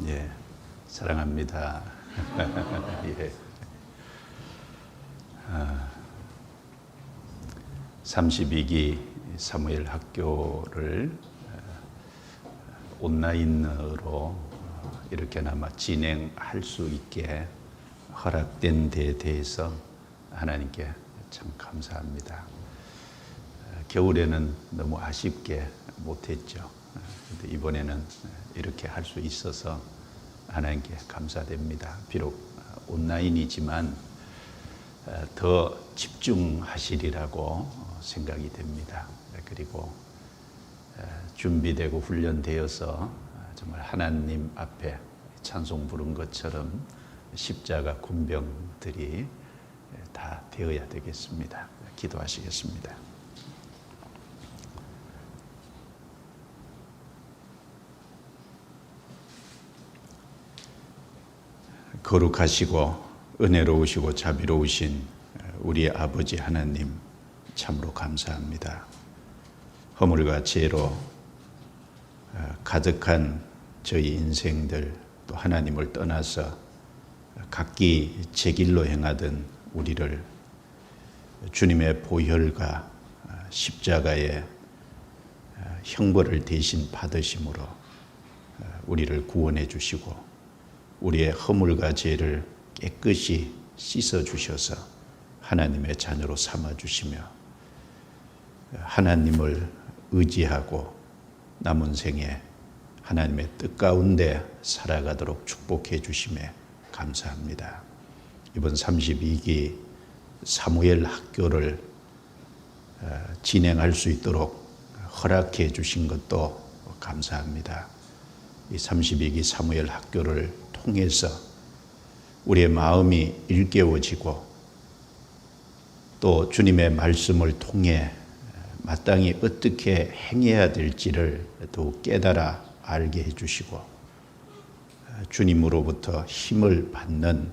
예, 사랑합니다. 예. 32기 사무엘 학교를 온라인으로 이렇게나마 진행할 수 있게 허락된 데에 대해서 하나님께 참 감사합니다. 겨울에는 너무 아쉽게 못했죠. 근데 이번에는 이렇게 할 수 있어서 하나님께 감사됩니다. 비록 온라인이지만 더 집중하시리라고 생각이 됩니다. 그리고 준비되고 훈련되어서 정말 하나님 앞에 찬송 부른 것처럼 십자가 군병들이 다 되어야 되겠습니다. 기도하시겠습니다. 거룩하시고 은혜로우시고 자비로우신 우리 아버지 하나님 참으로 감사합니다. 허물과 죄로 가득한 저희 인생들, 또 하나님을 떠나서 각기 제 길로 행하던 우리를 주님의 보혈과 십자가의 형벌을 대신 받으심으로 우리를 구원해 주시고 우리의 허물과 죄를 깨끗이 씻어 주셔서 하나님의 자녀로 삼아 주시며 하나님을 의지하고 남은 생에 하나님의 뜻 가운데 살아가도록 축복해 주심에 감사합니다. 이번 32기 사무엘 학교를 진행할 수 있도록 허락해 주신 것도 감사합니다. 이 32기 사무엘 학교를 통해서 우리의 마음이 일깨워지고 또 주님의 말씀을 통해 마땅히 어떻게 행해야 될지를 더욱 깨달아 알게 해주시고 주님으로부터 힘을 받는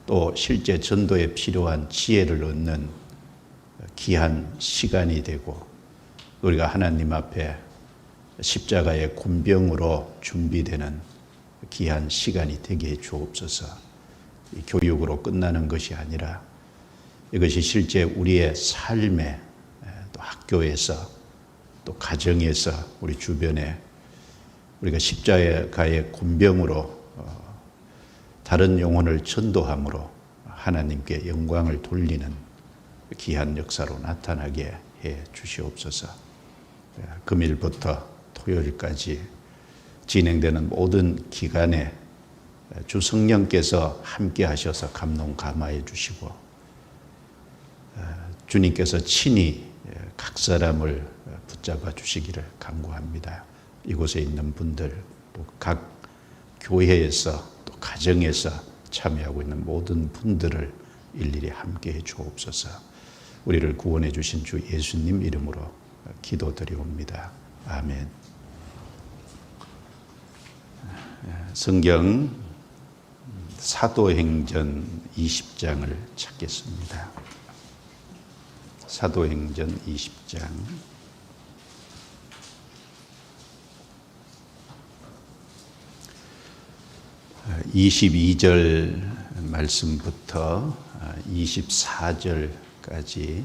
또 실제 전도에 필요한 지혜를 얻는 귀한 시간이 되고 우리가 하나님 앞에 십자가의 군병으로 준비되는 귀한 시간이 되게 해 주옵소서. 이 교육으로 끝나는 것이 아니라 이것이 실제 우리의 삶에 또 학교에서 또 가정에서 우리 주변에 우리가 십자가의 군병으로 다른 영혼을 전도함으로 하나님께 영광을 돌리는 귀한 역사로 나타나게 해 주시옵소서. 금일부터 토요일까지 진행되는 모든 기간에 주 성령께서 함께 하셔서 감동 감화해 주시고 주님께서 친히 각 사람을 붙잡아 주시기를 간구합니다. 이곳에 있는 분들 또 각 교회에서 또 가정에서 참여하고 있는 모든 분들을 일일이 함께 해 주옵소서. 우리를 구원해 주신 주 예수님 이름으로 기도드리옵니다. 아멘. 성경 사도행전 20장을 찾겠습니다. 사도행전 20장 22절 말씀부터 24절까지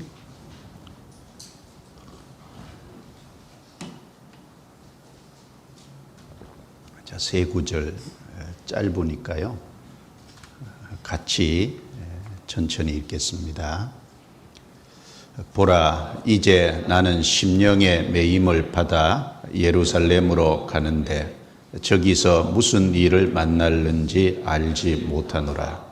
세 구절 짧으니까요. 같이 천천히 읽겠습니다. 보라, 이제 나는 심령의 매임을 받아 예루살렘으로 가는데 저기서 무슨 일을 만날는지 알지 못하노라.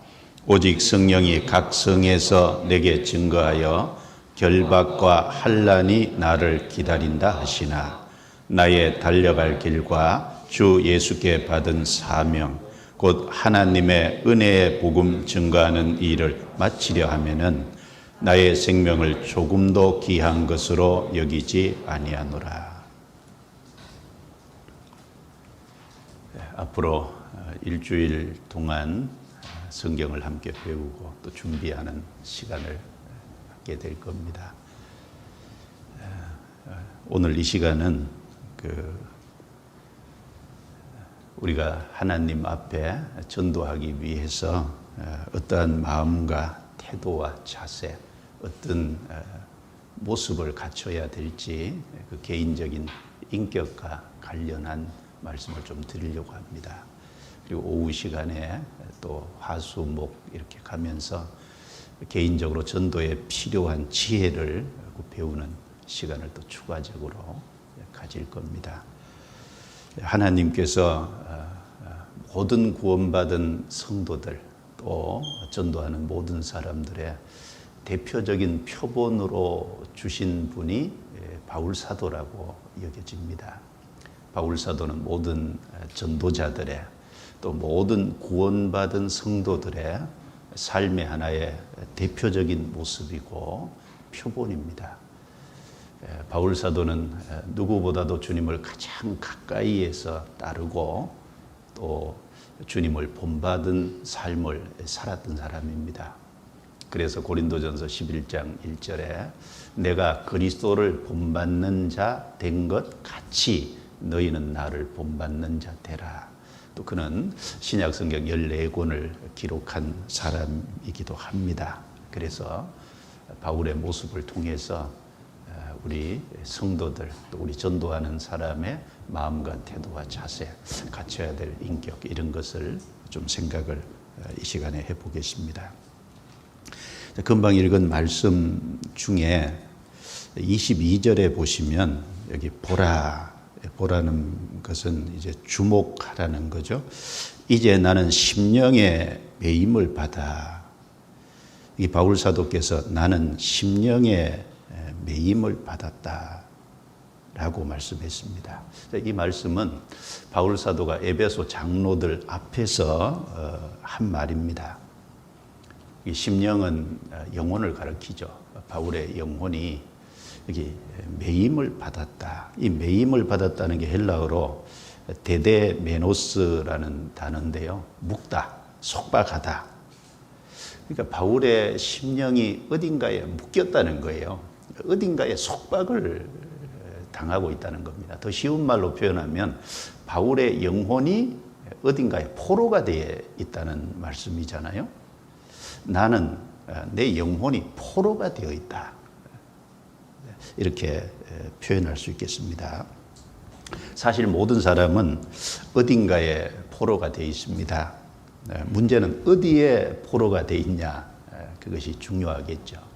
오직 성령이 각 성에서 내게 증거하여 결박과 환난이 나를 기다린다 하시나 나의 달려갈 길과 주 예수께 받은 사명 곧 하나님의 은혜의 복음 증거하는 일을 마치려 하면은 나의 생명을 조금도 귀한 것으로 여기지 아니하노라. 앞으로 일주일 동안 성경을 함께 배우고 또 준비하는 시간을 갖게 될 겁니다. 오늘 이 시간은 우리가 하나님 앞에 전도하기 위해서 어떠한 마음과 태도와 자세, 어떤 모습을 갖춰야 될지 그 개인적인 인격과 관련한 말씀을 좀 드리려고 합니다. 그리고 오후 시간에 또 화수목 이렇게 가면서 개인적으로 전도에 필요한 지혜를 배우는 시간을 또 추가적으로 가질 겁니다. 하나님께서 모든 구원받은 성도들 또 전도하는 모든 사람들의 대표적인 표본으로 주신 분이 바울 사도라고 여겨집니다. 바울 사도는 모든 전도자들의 또 모든 구원받은 성도들의 삶의 하나의 대표적인 모습이고 표본입니다. 바울 사도는 누구보다도 주님을 가장 가까이에서 따르고 또 주님을 본받은 삶을 살았던 사람입니다. 그래서 고린도전서 11장 1절에 내가 그리스도를 본받는 자 된 것 같이 너희는 나를 본받는 자 되라. 또 그는 신약성경 14권을 기록한 사람이기도 합니다. 그래서 바울의 모습을 통해서 우리 성도들 또 우리 전도하는 사람의 마음과 태도와 자세, 갖춰야 될 인격 이런 것을 좀 생각을 이 시간에 해보겠습니다. 금방 읽은 말씀 중에 22절에 보시면 여기 보라는 것은 이제 주목하라는 거죠. 이제 나는 심령의 매임을 받아. 이 바울 사도께서 나는 심령의 매임을 받았다라고 말씀했습니다. 이 말씀은 바울 사도가 에베소 장로들 앞에서 한 말입니다. 이 심령은 영혼을 가리키죠. 바울의 영혼이 여기 매임을 받았다. 이 매임을 받았다는 게 헬라어로 데데메노스라는 단어인데요. 묶다, 속박하다. 그러니까 바울의 심령이 어딘가에 묶였다는 거예요. 어딘가에 속박을 당하고 있다는 겁니다. 더 쉬운 말로 표현하면 바울의 영혼이 어딘가에 포로가 되어 있다는 말씀이잖아요. 나는 내 영혼이 포로가 되어 있다. 이렇게 표현할 수 있겠습니다. 사실 모든 사람은 어딘가에 포로가 되어 있습니다. 문제는 어디에 포로가 되어 있냐, 그것이 중요하겠죠.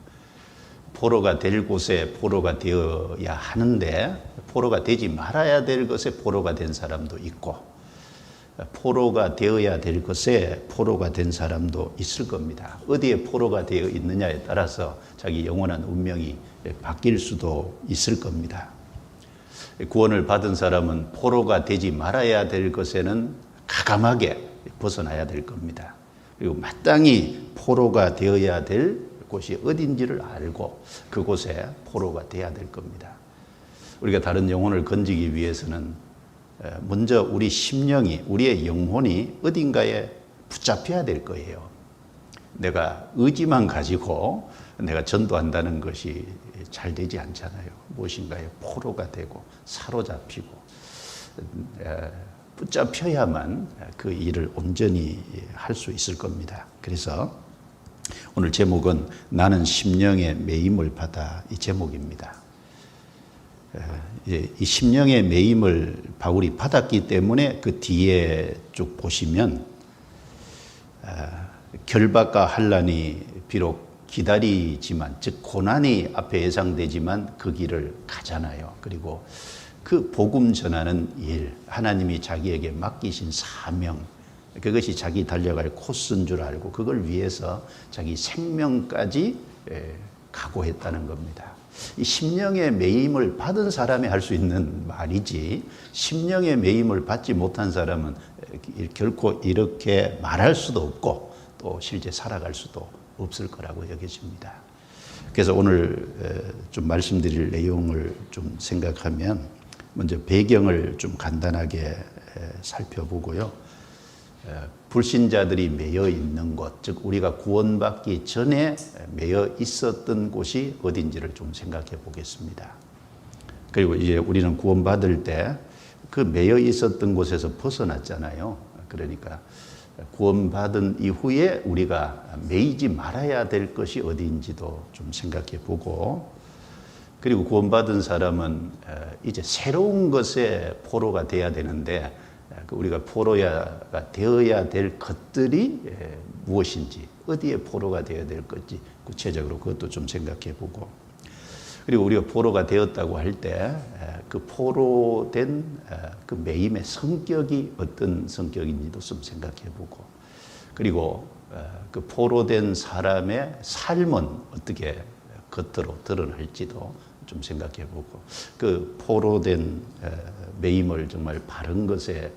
포로가 될 곳에 포로가 되어야 하는데 포로가 되지 말아야 될 것에 포로가 된 사람도 있고 포로가 되어야 될 것에 포로가 된 사람도 있을 겁니다. 어디에 포로가 되어 있느냐에 따라서 자기 영원한 운명이 바뀔 수도 있을 겁니다. 구원을 받은 사람은 포로가 되지 말아야 될 것에는 가감하게 벗어나야 될 겁니다. 그리고 마땅히 포로가 되어야 될 곳이 어딘지를 알고 그곳에 포로가 돼야 될 겁니다. 우리가 다른 영혼을 건지기 위해서는 먼저 우리 심령이, 우리의 영혼이 어딘가에 붙잡혀야 될 거예요. 내가 의지만 가지고 내가 전도한다는 것이 잘 되지 않잖아요. 무엇인가에 포로가 되고 사로잡히고 붙잡혀야만 그 일을 온전히 할 수 있을 겁니다. 그래서 오늘 제목은 나는 심령의 매임을 받아, 이 제목입니다. 이 심령의 매임을 바울이 받았기 때문에 그 뒤에 쭉 보시면 결박과 환난이 비록 기다리지만, 즉 고난이 앞에 예상되지만 그 길을 가잖아요. 그리고 그 복음 전하는 일, 하나님이 자기에게 맡기신 사명, 그것이 자기 달려갈 코스인 줄 알고 그걸 위해서 자기 생명까지 각오했다는 겁니다. 이 심령의 매임을 받은 사람이 할 수 있는 말이지 심령의 매임을 받지 못한 사람은 결코 이렇게 말할 수도 없고 또 실제 살아갈 수도 없을 거라고 여겨집니다. 그래서 오늘 좀 말씀드릴 내용을 좀 생각하면 먼저 배경을 좀 간단하게 살펴보고요. 불신자들이 매여 있는 곳, 즉 우리가 구원받기 전에 매여 있었던 곳이 어딘지를 좀 생각해 보겠습니다. 그리고 이제 우리는 구원받을 때 그 매여 있었던 곳에서 벗어났잖아요. 그러니까 구원받은 이후에 우리가 매이지 말아야 될 것이 어디인지도 좀 생각해 보고, 그리고 구원받은 사람은 이제 새로운 것에 포로가 돼야 되는데, 우리가 포로가 되어야 될 것들이 무엇인지, 어디에 포로가 되어야 될 것인지 구체적으로 그것도 좀 생각해 보고, 그리고 우리가 포로가 되었다고 할 때 그 포로된 그 매임의 성격이 어떤 성격인지도 좀 생각해 보고, 그리고 그 포로된 사람의 삶은 어떻게 겉으로 드러날지도 좀 생각해 보고, 그 포로된 매임을 정말 바른 것에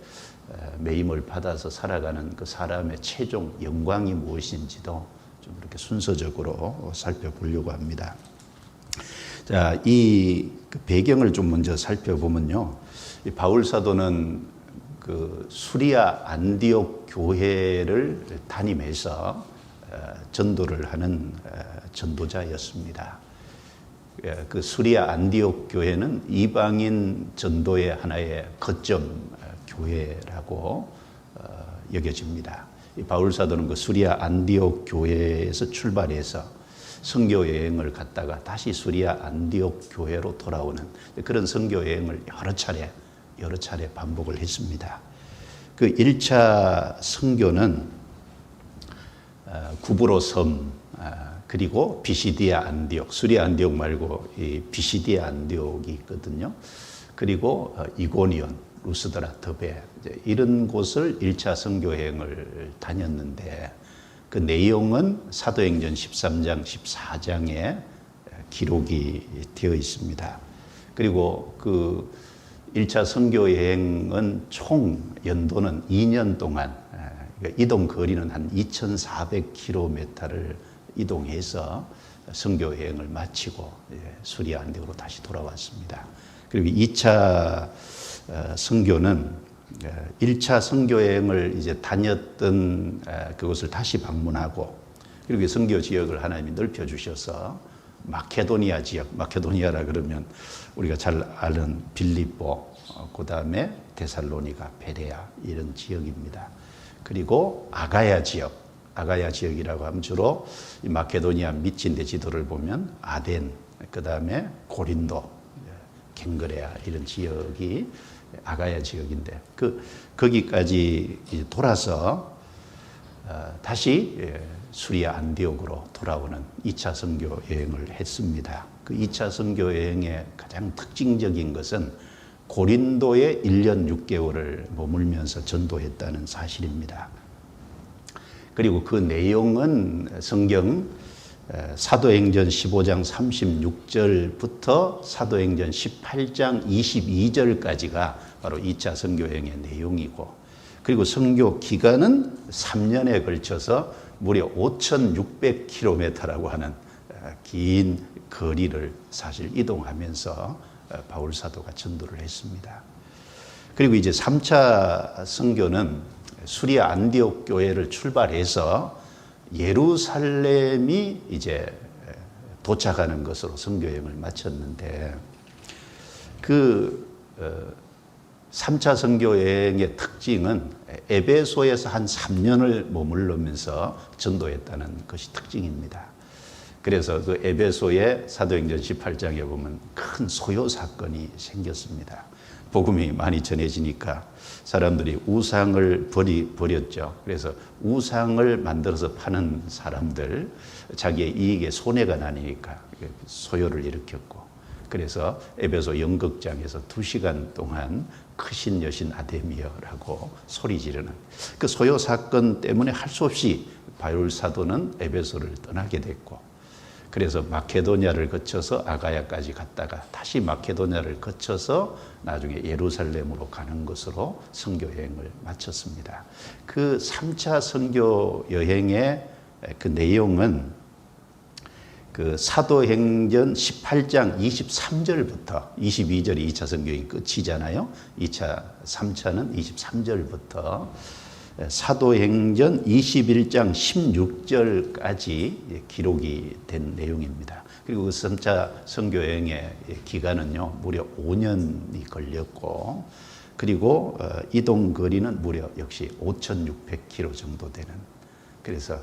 매임을 받아서 살아가는 그 사람의 최종 영광이 무엇인지도 좀 이렇게 순서적으로 살펴보려고 합니다. 자, 이 배경을 좀 먼저 살펴보면요, 이 바울 사도는 그 수리아 안디옥 교회를 담임해서 전도를 하는 전도자였습니다. 그 수리아 안디옥 교회는 이방인 전도의 하나의 거점 교회라고 여겨집니다. 바울 사도는 그 수리아 안디옥 교회에서 출발해서 선교 여행을 갔다가 다시 수리아 안디옥 교회로 돌아오는 그런 선교 여행을 여러 차례 반복을 했습니다. 그 1차 선교는 구브로 섬, 그리고 비시디아 안디옥, 수리아 안디옥 말고 이 비시디아 안디옥이 있거든요. 그리고 이고니온, 루스드라, 더베, 이런 곳을 1차 선교 여행을 다녔는데, 그 내용은 사도행전 13장, 14장에 기록이 되어 있습니다. 그리고 그 1차 선교 여행은 총 연도는 2년 동안, 이동 거리는 한 2,400km를 이동해서 선교 여행을 마치고 수리아 안디옥으로 다시 돌아왔습니다. 그리고 2차 선교는 1차 선교 여행을 이제 다녔던 그곳을 다시 방문하고, 그리고 선교 지역을 하나님이 넓혀 주셔서 마케도니아 지역, 마케도니아라 그러면 우리가 잘 아는 빌립보, 그다음에 데살로니가, 베레아 이런 지역입니다. 그리고 아가야 지역이라고 하면 주로 마케도니아 밑인데 지도를 보면 아덴, 그다음에 고린도, 갱그레아 이런 지역이 아가야 지역인데, 거기까지 돌아서 다시 수리아 안디옥으로 돌아오는 2차 선교 여행을 했습니다. 그 2차 선교 여행의 가장 특징적인 것은 고린도에 1년 6개월을 머물면서 전도했다는 사실입니다. 그리고 그 내용은 성경 사도행전 15장 36절부터 사도행전 18장 22절까지가 바로 2차 선교여행의 내용이고, 그리고 선교 기간은 3년에 걸쳐서 무려 5,600km라고 하는 긴 거리를 사실 이동하면서 바울 사도가 전도를 했습니다. 그리고 이제 3차 선교는 수리아 안디옥 교회를 출발해서 예루살렘이 이제 도착하는 것으로 선교 여행을 마쳤는데, 그 3차 선교 여행의 특징은 에베소에서 한 3년을 머물르면서 전도했다는 것이 특징입니다. 그래서 그 에베소의 사도행전 18장에 보면 큰 소요 사건이 생겼습니다. 복음이 많이 전해지니까 사람들이 우상을 버렸죠. 그래서 우상을 만들어서 파는 사람들, 자기의 이익에 손해가 나니까 소요를 일으켰고, 그래서 에베소 연극장에서 2시간 동안 크신 여신 아데미어라고 소리 지르는 그 소요 사건 때문에 할 수 없이 바울 사도는 에베소를 떠나게 됐고, 그래서 마케도니아를 거쳐서 아가야까지 갔다가 다시 마케도니아를 거쳐서 나중에 예루살렘으로 가는 것으로 선교 여행을 마쳤습니다. 그 3차 선교 여행의 그 내용은 그 사도행전 18장 23절부터 22절이 2차 선교여행 끝이잖아요. 3차는 23절부터 사도행전 21장 16절까지 기록이 된 내용입니다. 그리고 그 3차 선교여행의 기간은요, 무려 5년이 걸렸고, 그리고 이동 거리는 무려 역시 5,600km 정도 되는. 그래서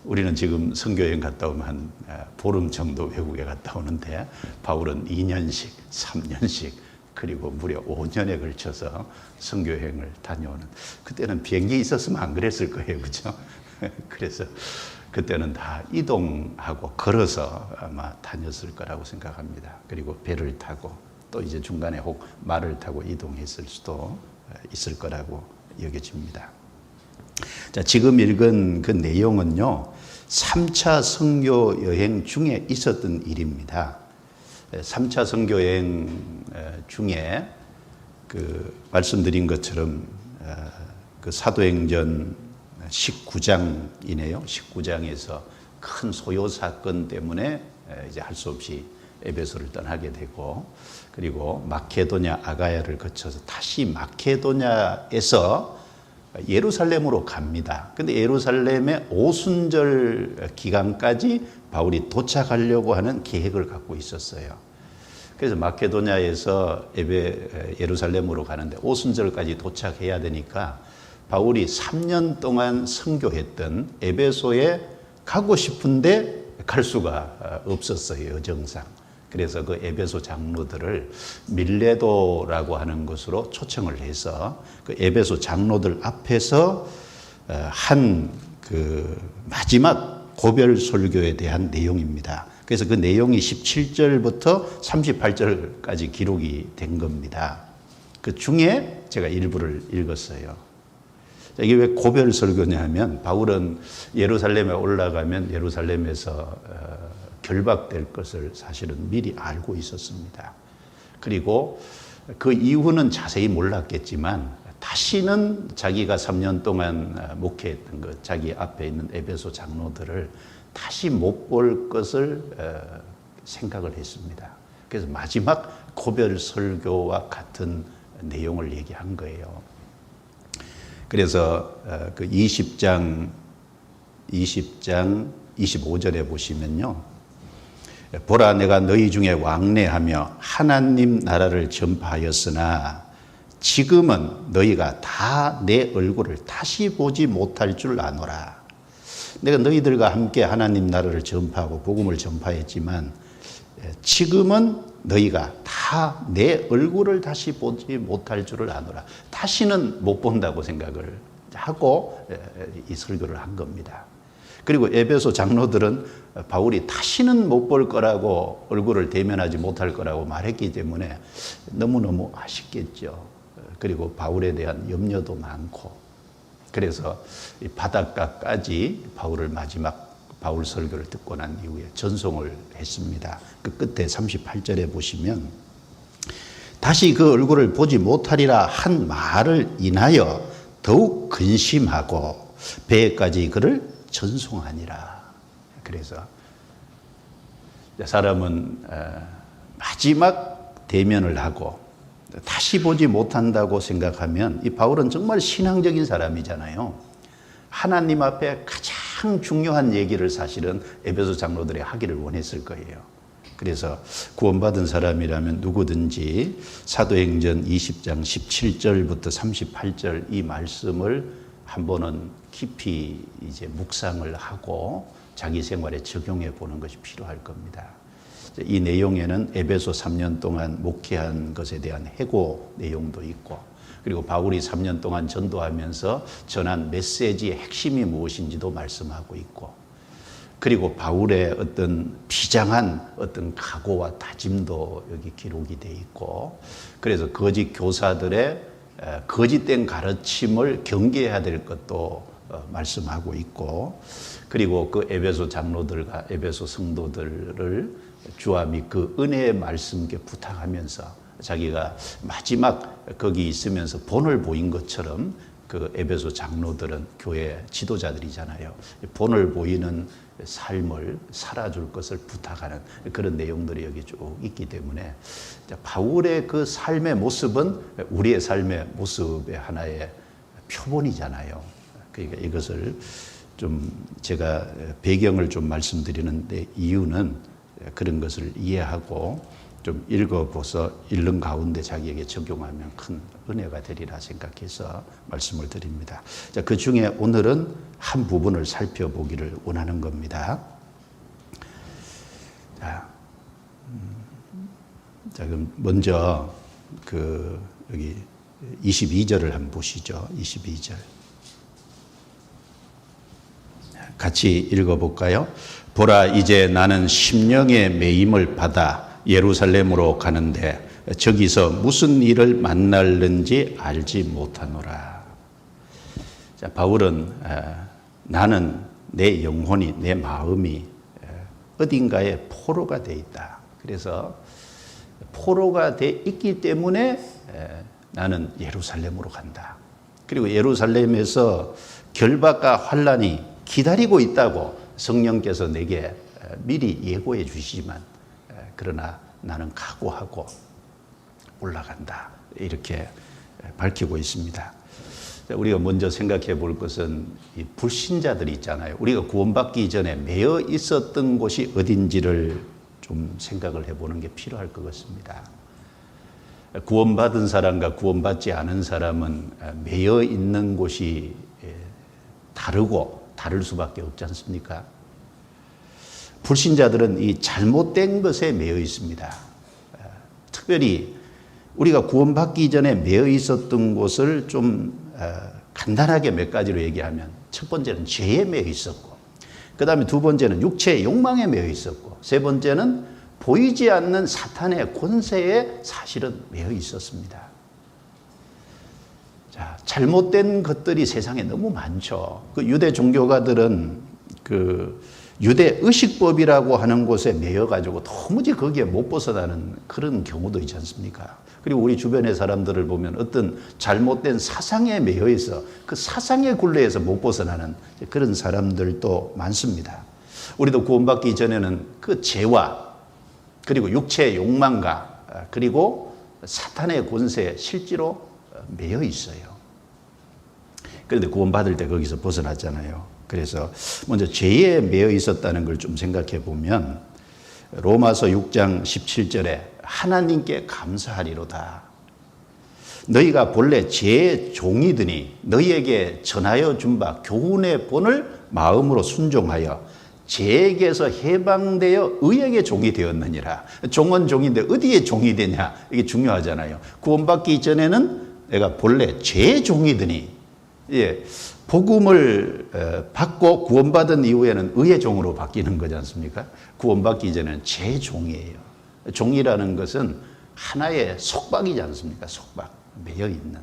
우리는 지금 선교여행 갔다 오면 한 보름 정도 외국에 갔다 오는데 바울은 2년씩, 3년씩 그리고 무려 5년에 걸쳐서 선교여행을 다녀오는. 그때는 비행기 있었으면 안 그랬을 거예요, 그렇죠? 그래서 그때는 다 이동하고 걸어서 아마 다녔을 거라고 생각합니다. 그리고 배를 타고 또 이제 중간에 혹 말을 타고 이동했을 수도 있을 거라고 여겨집니다. 자, 지금 읽은 그 내용은요, 3차 선교 여행 중에 있었던 일입니다. 3차 선교 여행 중에 그 말씀드린 것처럼 그 사도행전 19장이네요. 19장에서 큰 소요 사건 때문에 이제 할 수 없이 에베소를 떠나게 되고, 그리고 마케도냐 아가야를 거쳐서 다시 마케도냐에서 예루살렘으로 갑니다. 근데 예루살렘의 오순절 기간까지 바울이 도착하려고 하는 계획을 갖고 있었어요. 그래서 마케도냐에서 예루살렘으로 가는데 오순절까지 도착해야 되니까 바울이 3년 동안 선교했던 에베소에 가고 싶은데 갈 수가 없었어요, 여정상. 그래서 그 에베소 장로들을 밀레도라고 하는 곳으로 초청을 해서 그 에베소 장로들 앞에서 한 그 마지막 고별 설교에 대한 내용입니다. 그래서 그 내용이 17절부터 38절까지 기록이 된 겁니다. 그 중에 제가 일부를 읽었어요. 이게 왜 고별 설교냐 하면 바울은 예루살렘에 올라가면 예루살렘에서 결박될 것을 사실은 미리 알고 있었습니다. 그리고 그 이후는 자세히 몰랐겠지만 다시는 자기가 3년 동안 목회했던 것, 자기 앞에 있는 에베소 장로들을 다시 못 볼 것을 생각을 했습니다. 그래서 마지막 고별 설교와 같은 내용을 얘기한 거예요. 그래서 그 20장 25절에 보시면요. 보라, 내가 너희 중에 왕래하며 하나님 나라를 전파하였으나 지금은 너희가 다 내 얼굴을 다시 보지 못할 줄 아노라. 내가 너희들과 함께 하나님 나라를 전파하고 복음을 전파했지만 지금은 너희가 다 내 얼굴을 다시 보지 못할 줄을 아노라. 다시는 못 본다고 생각을 하고 이 설교를 한 겁니다. 그리고 에베소 장로들은 바울이 다시는 못 볼 거라고, 얼굴을 대면하지 못할 거라고 말했기 때문에 너무너무 아쉽겠죠. 그리고 바울에 대한 염려도 많고, 그래서 이 바닷가까지 바울을 마지막 바울 설교를 듣고 난 이후에 전송을 했습니다. 그 끝에 38절에 보시면 다시 그 얼굴을 보지 못하리라 한 말을 인하여 더욱 근심하고 배에까지 그를 전송하니라. 그래서 사람은 마지막 대면을 하고 다시 보지 못한다고 생각하면 이 바울은 정말 신앙적인 사람이잖아요. 하나님 앞에 가장 중요한 얘기를 사실은 에베소 장로들이 하기를 원했을 거예요. 그래서 구원받은 사람이라면 누구든지 사도행전 20장 17절부터 38절 이 말씀을 한 번은 깊이 이제 묵상을 하고 자기 생활에 적용해 보는 것이 필요할 겁니다. 이 내용에는 에베소 3년 동안 목회한 것에 대한 해고 내용도 있고, 그리고 바울이 3년 동안 전도하면서 전한 메시지의 핵심이 무엇인지도 말씀하고 있고, 그리고 바울의 어떤 비장한 어떤 각오와 다짐도 여기 기록이 돼 있고, 그래서 거짓 교사들의 거짓된 가르침을 경계해야 될 것도 말씀하고 있고, 그리고 그 에베소 장로들과 에베소 성도들을 주와 및 그 은혜의 말씀께 부탁하면서 자기가 마지막 거기 있으면서 본을 보인 것처럼 그 에베소 장로들은 교회 지도자들이잖아요. 본을 보이는 삶을 살아줄 것을 부탁하는 그런 내용들이 여기 쭉 있기 때문에 바울의 그 삶의 모습은 우리의 삶의 모습의 하나의 표본이잖아요. 그러니까 이것을 좀 제가 배경을 좀 말씀드리는데 이유는 그런 것을 이해하고 좀 읽어보서 읽는 가운데 자기에게 적용하면 큰 은혜가 되리라 생각해서 말씀을 드립니다. 자, 그 중에 오늘은 한 부분을 살펴보기를 원하는 겁니다. 자, 그럼 먼저 여기 22절을 한번 보시죠. 22절. 같이 읽어볼까요? 보라, 이제 나는 심령의 매임을 받아 예루살렘으로 가는데 저기서 무슨 일을 만날는지 알지 못하노라. 자, 바울은 나는 내 영혼이, 내 마음이 어딘가에 포로가 돼 있다. 그래서 포로가 돼 있기 때문에 나는 예루살렘으로 간다. 그리고 예루살렘에서 결박과 환난이 기다리고 있다고 성령께서 내게 미리 예고해 주시지만 그러나 나는 각오하고 올라간다. 이렇게 밝히고 있습니다. 우리가 먼저 생각해 볼 것은 이 불신자들이 있잖아요. 우리가 구원받기 전에 매여 있었던 곳이 어딘지를 좀 생각을 해보는 게 필요할 것 같습니다. 구원받은 사람과 구원받지 않은 사람은 매여 있는 곳이 다를 수밖에 없지 않습니까? 불신자들은 이 잘못된 것에 매여 있습니다. 특별히 우리가 구원받기 전에 매여 있었던 곳을 좀 간단하게 몇 가지로 얘기하면 첫 번째는 죄에 매여 있었고, 그 다음에 두 번째는 육체의 욕망에 매여 있었고, 세 번째는 보이지 않는 사탄의 권세에 사실은 매여 있었습니다. 자, 잘못된 것들이 세상에 너무 많죠. 그 유대 종교가들은 유대 의식법이라고 하는 곳에 매여가지고 도무지 거기에 못 벗어나는 그런 경우도 있지 않습니까? 그리고 우리 주변의 사람들을 보면 어떤 잘못된 사상에 매여 있어 그 사상의 굴레에서 못 벗어나는 그런 사람들도 많습니다. 우리도 구원받기 전에는 그 죄와 그리고 육체의 욕망과 그리고 사탄의 권세에 실제로 매여 있어요. 그런데 구원받을 때 거기서 벗어났잖아요. 그래서 먼저 죄에 매여 있었다는 걸 좀 생각해 보면 로마서 6장 17절에 하나님께 감사하리로다. 너희가 본래 죄의 종이더니 너희에게 전하여 준 바 교훈의 본을 마음으로 순종하여 죄에게서 해방되어 의에게 종이 되었느니라. 종은 종인데 어디에 종이 되냐? 이게 중요하잖아요. 구원받기 전에는 내가 본래 죄의 종이더니 복음을 받고 구원받은 이후에는 의의 종으로 바뀌는 거지 않습니까? 구원받기 전에는 죄의 종이에요. 종이라는 것은 하나의 속박이지 않습니까? 속박, 매여 있는.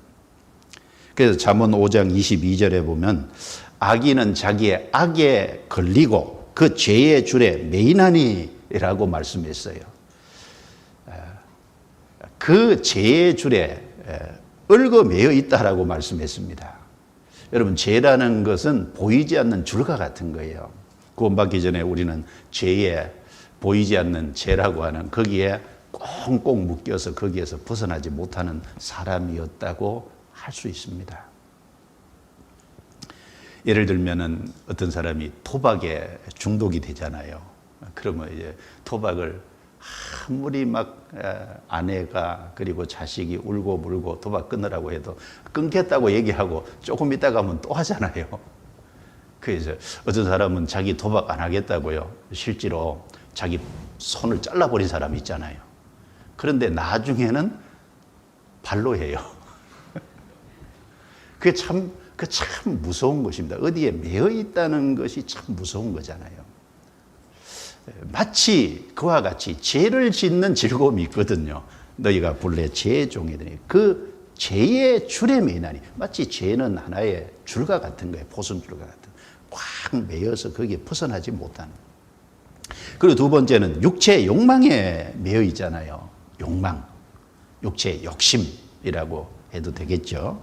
그래서 잠언 5장 22절에 보면 악인은 자기의 악에 걸리고 그 죄의 줄에 매이나니라고 말씀했어요. 그 죄의 줄에 얽어 매여 있다라고 말씀했습니다. 여러분, 죄라는 것은 보이지 않는 줄과 같은 거예요. 구원받기 전에 우리는 죄에 보이지 않는 죄라고 하는 거기에 꽁꽁 묶여서 거기에서 벗어나지 못하는 사람이었다고 할 수 있습니다. 예를 들면은 어떤 사람이 토박에 중독이 되잖아요. 그러면 이제 토박을 아무리 막 아내가 그리고 자식이 울고 불고 도박 끊으라고 해도 끊겠다고 얘기하고 조금 있다가 하면 또 하잖아요. 그래서 어떤 사람은 자기 도박 안 하겠다고요. 실제로 자기 손을 잘라버린 사람이 있잖아요. 그런데 나중에는 발로 해요. 그게 참 무서운 것입니다. 어디에 매여 있다는 것이 참 무서운 거잖아요. 마치 그와 같이 죄를 짓는 즐거움이 있거든요. 너희가 본래 죄의 종이더니 그 죄의 줄에 매이나니, 마치 죄는 하나의 줄과 같은 거예요. 포선줄과 같은 꽉 매여서 거기에 벗어나지 못하는. 그리고 두 번째는 육체의 욕망에 매여 있잖아요. 욕망, 육체의 욕심이라고 해도 되겠죠.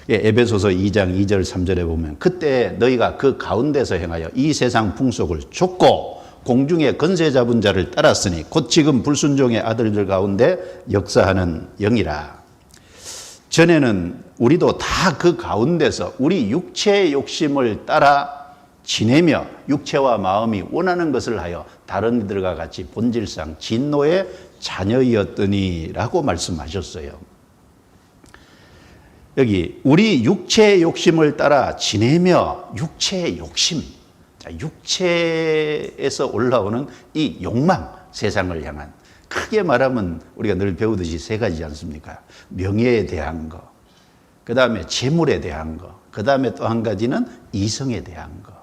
에베소서 2장 2절 3절에 보면 그때 너희가 그 가운데서 행하여 이 세상 풍속을 좇고 공중의 권세 잡은 자를 따랐으니 곧 지금 불순종의 아들들 가운데 역사하는 영이라. 전에는 우리도 다 그 가운데서 우리 육체의 욕심을 따라 지내며 육체와 마음이 원하는 것을 하여 다른 이들과 같이 본질상 진노의 자녀이었더니라고 말씀하셨어요. 여기 우리 육체의 욕심을 따라 지내며 육체의 욕심, 육체에서 올라오는 이 욕망, 세상을 향한, 크게 말하면 우리가 늘 배우듯이 세 가지지 않습니까? 명예에 대한 거, 그 다음에 재물에 대한 거, 그 다음에 또 한 가지는 이성에 대한 거.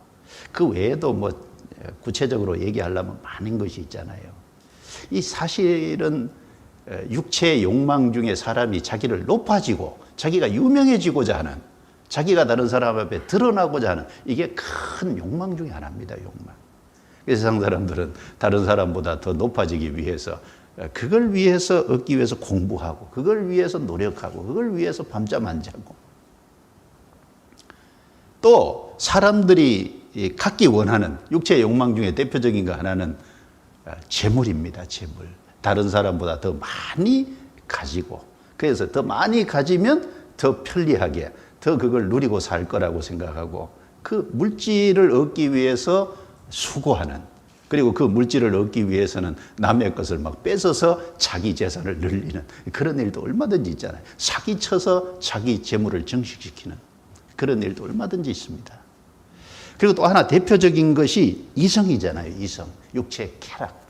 그 외에도 뭐 구체적으로 얘기하려면 많은 것이 있잖아요. 이 사실은 육체의 욕망 중에 사람이 자기를 높아지고 자기가 유명해지고자 하는, 자기가 다른 사람 앞에 드러나고자 하는, 이게 큰 욕망 중에 하나입니다. 욕망. 세상 사람들은 다른 사람보다 더 높아지기 위해서, 그걸 위해서 얻기 위해서 공부하고, 그걸 위해서 노력하고, 그걸 위해서 밤잠 안 자고, 또 사람들이 갖기 원하는 육체의 욕망 중에 대표적인 거 하나는 재물입니다. 재물. 다른 사람보다 더 많이 가지고, 그래서 더 많이 가지면 더 편리하게, 더 그걸 누리고 살 거라고 생각하고, 그 물질을 얻기 위해서 수고하는, 그리고 그 물질을 얻기 위해서는 남의 것을 막 뺏어서 자기 재산을 늘리는 그런 일도 얼마든지 있잖아요. 사기쳐서 자기 재물을 증식시키는 그런 일도 얼마든지 있습니다. 그리고 또 하나 대표적인 것이 이성이잖아요. 이성, 육체의 쾌락,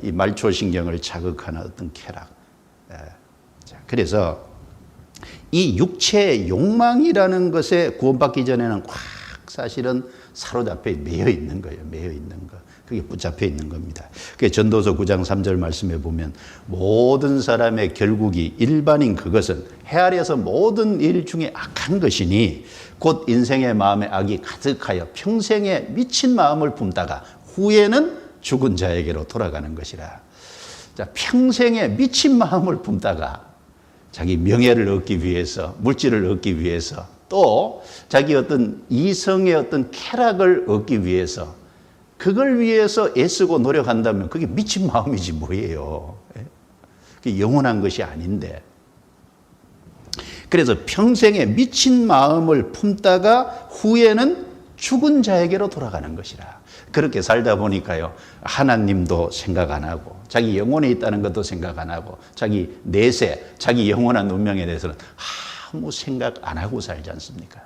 이 말초신경을 자극하는 어떤 쾌락. 그래서 이 육체의 욕망이라는 것에 구원받기 전에는 꽉 사실은 사로잡혀 매여 있는 거예요. 매여 있는 거. 그게 붙잡혀 있는 겁니다. 그게 전도서 9장 3절 말씀에 보면 모든 사람의 결국이 일반인 그것은 해 아래에서 모든 일 중에 악한 것이니 곧 인생의 마음에 악이 가득하여 평생에 미친 마음을 품다가 후에는 죽은 자에게로 돌아가는 것이라. 자, 평생에 미친 마음을 품다가 자기 명예를 얻기 위해서, 물질을 얻기 위해서, 또 자기 어떤 이성의 어떤 쾌락을 얻기 위해서, 그걸 위해서 애쓰고 노력한다면 그게 미친 마음이지 뭐예요. 그게 영원한 것이 아닌데. 그래서 평생에 미친 마음을 품다가 후에는 죽은 자에게로 돌아가는 것이라. 그렇게 살다 보니까요, 하나님도 생각 안 하고, 자기 영혼에 있다는 것도 생각 안 하고, 자기 내세, 자기 영원한 운명에 대해서는 아무 생각 안 하고 살지 않습니까?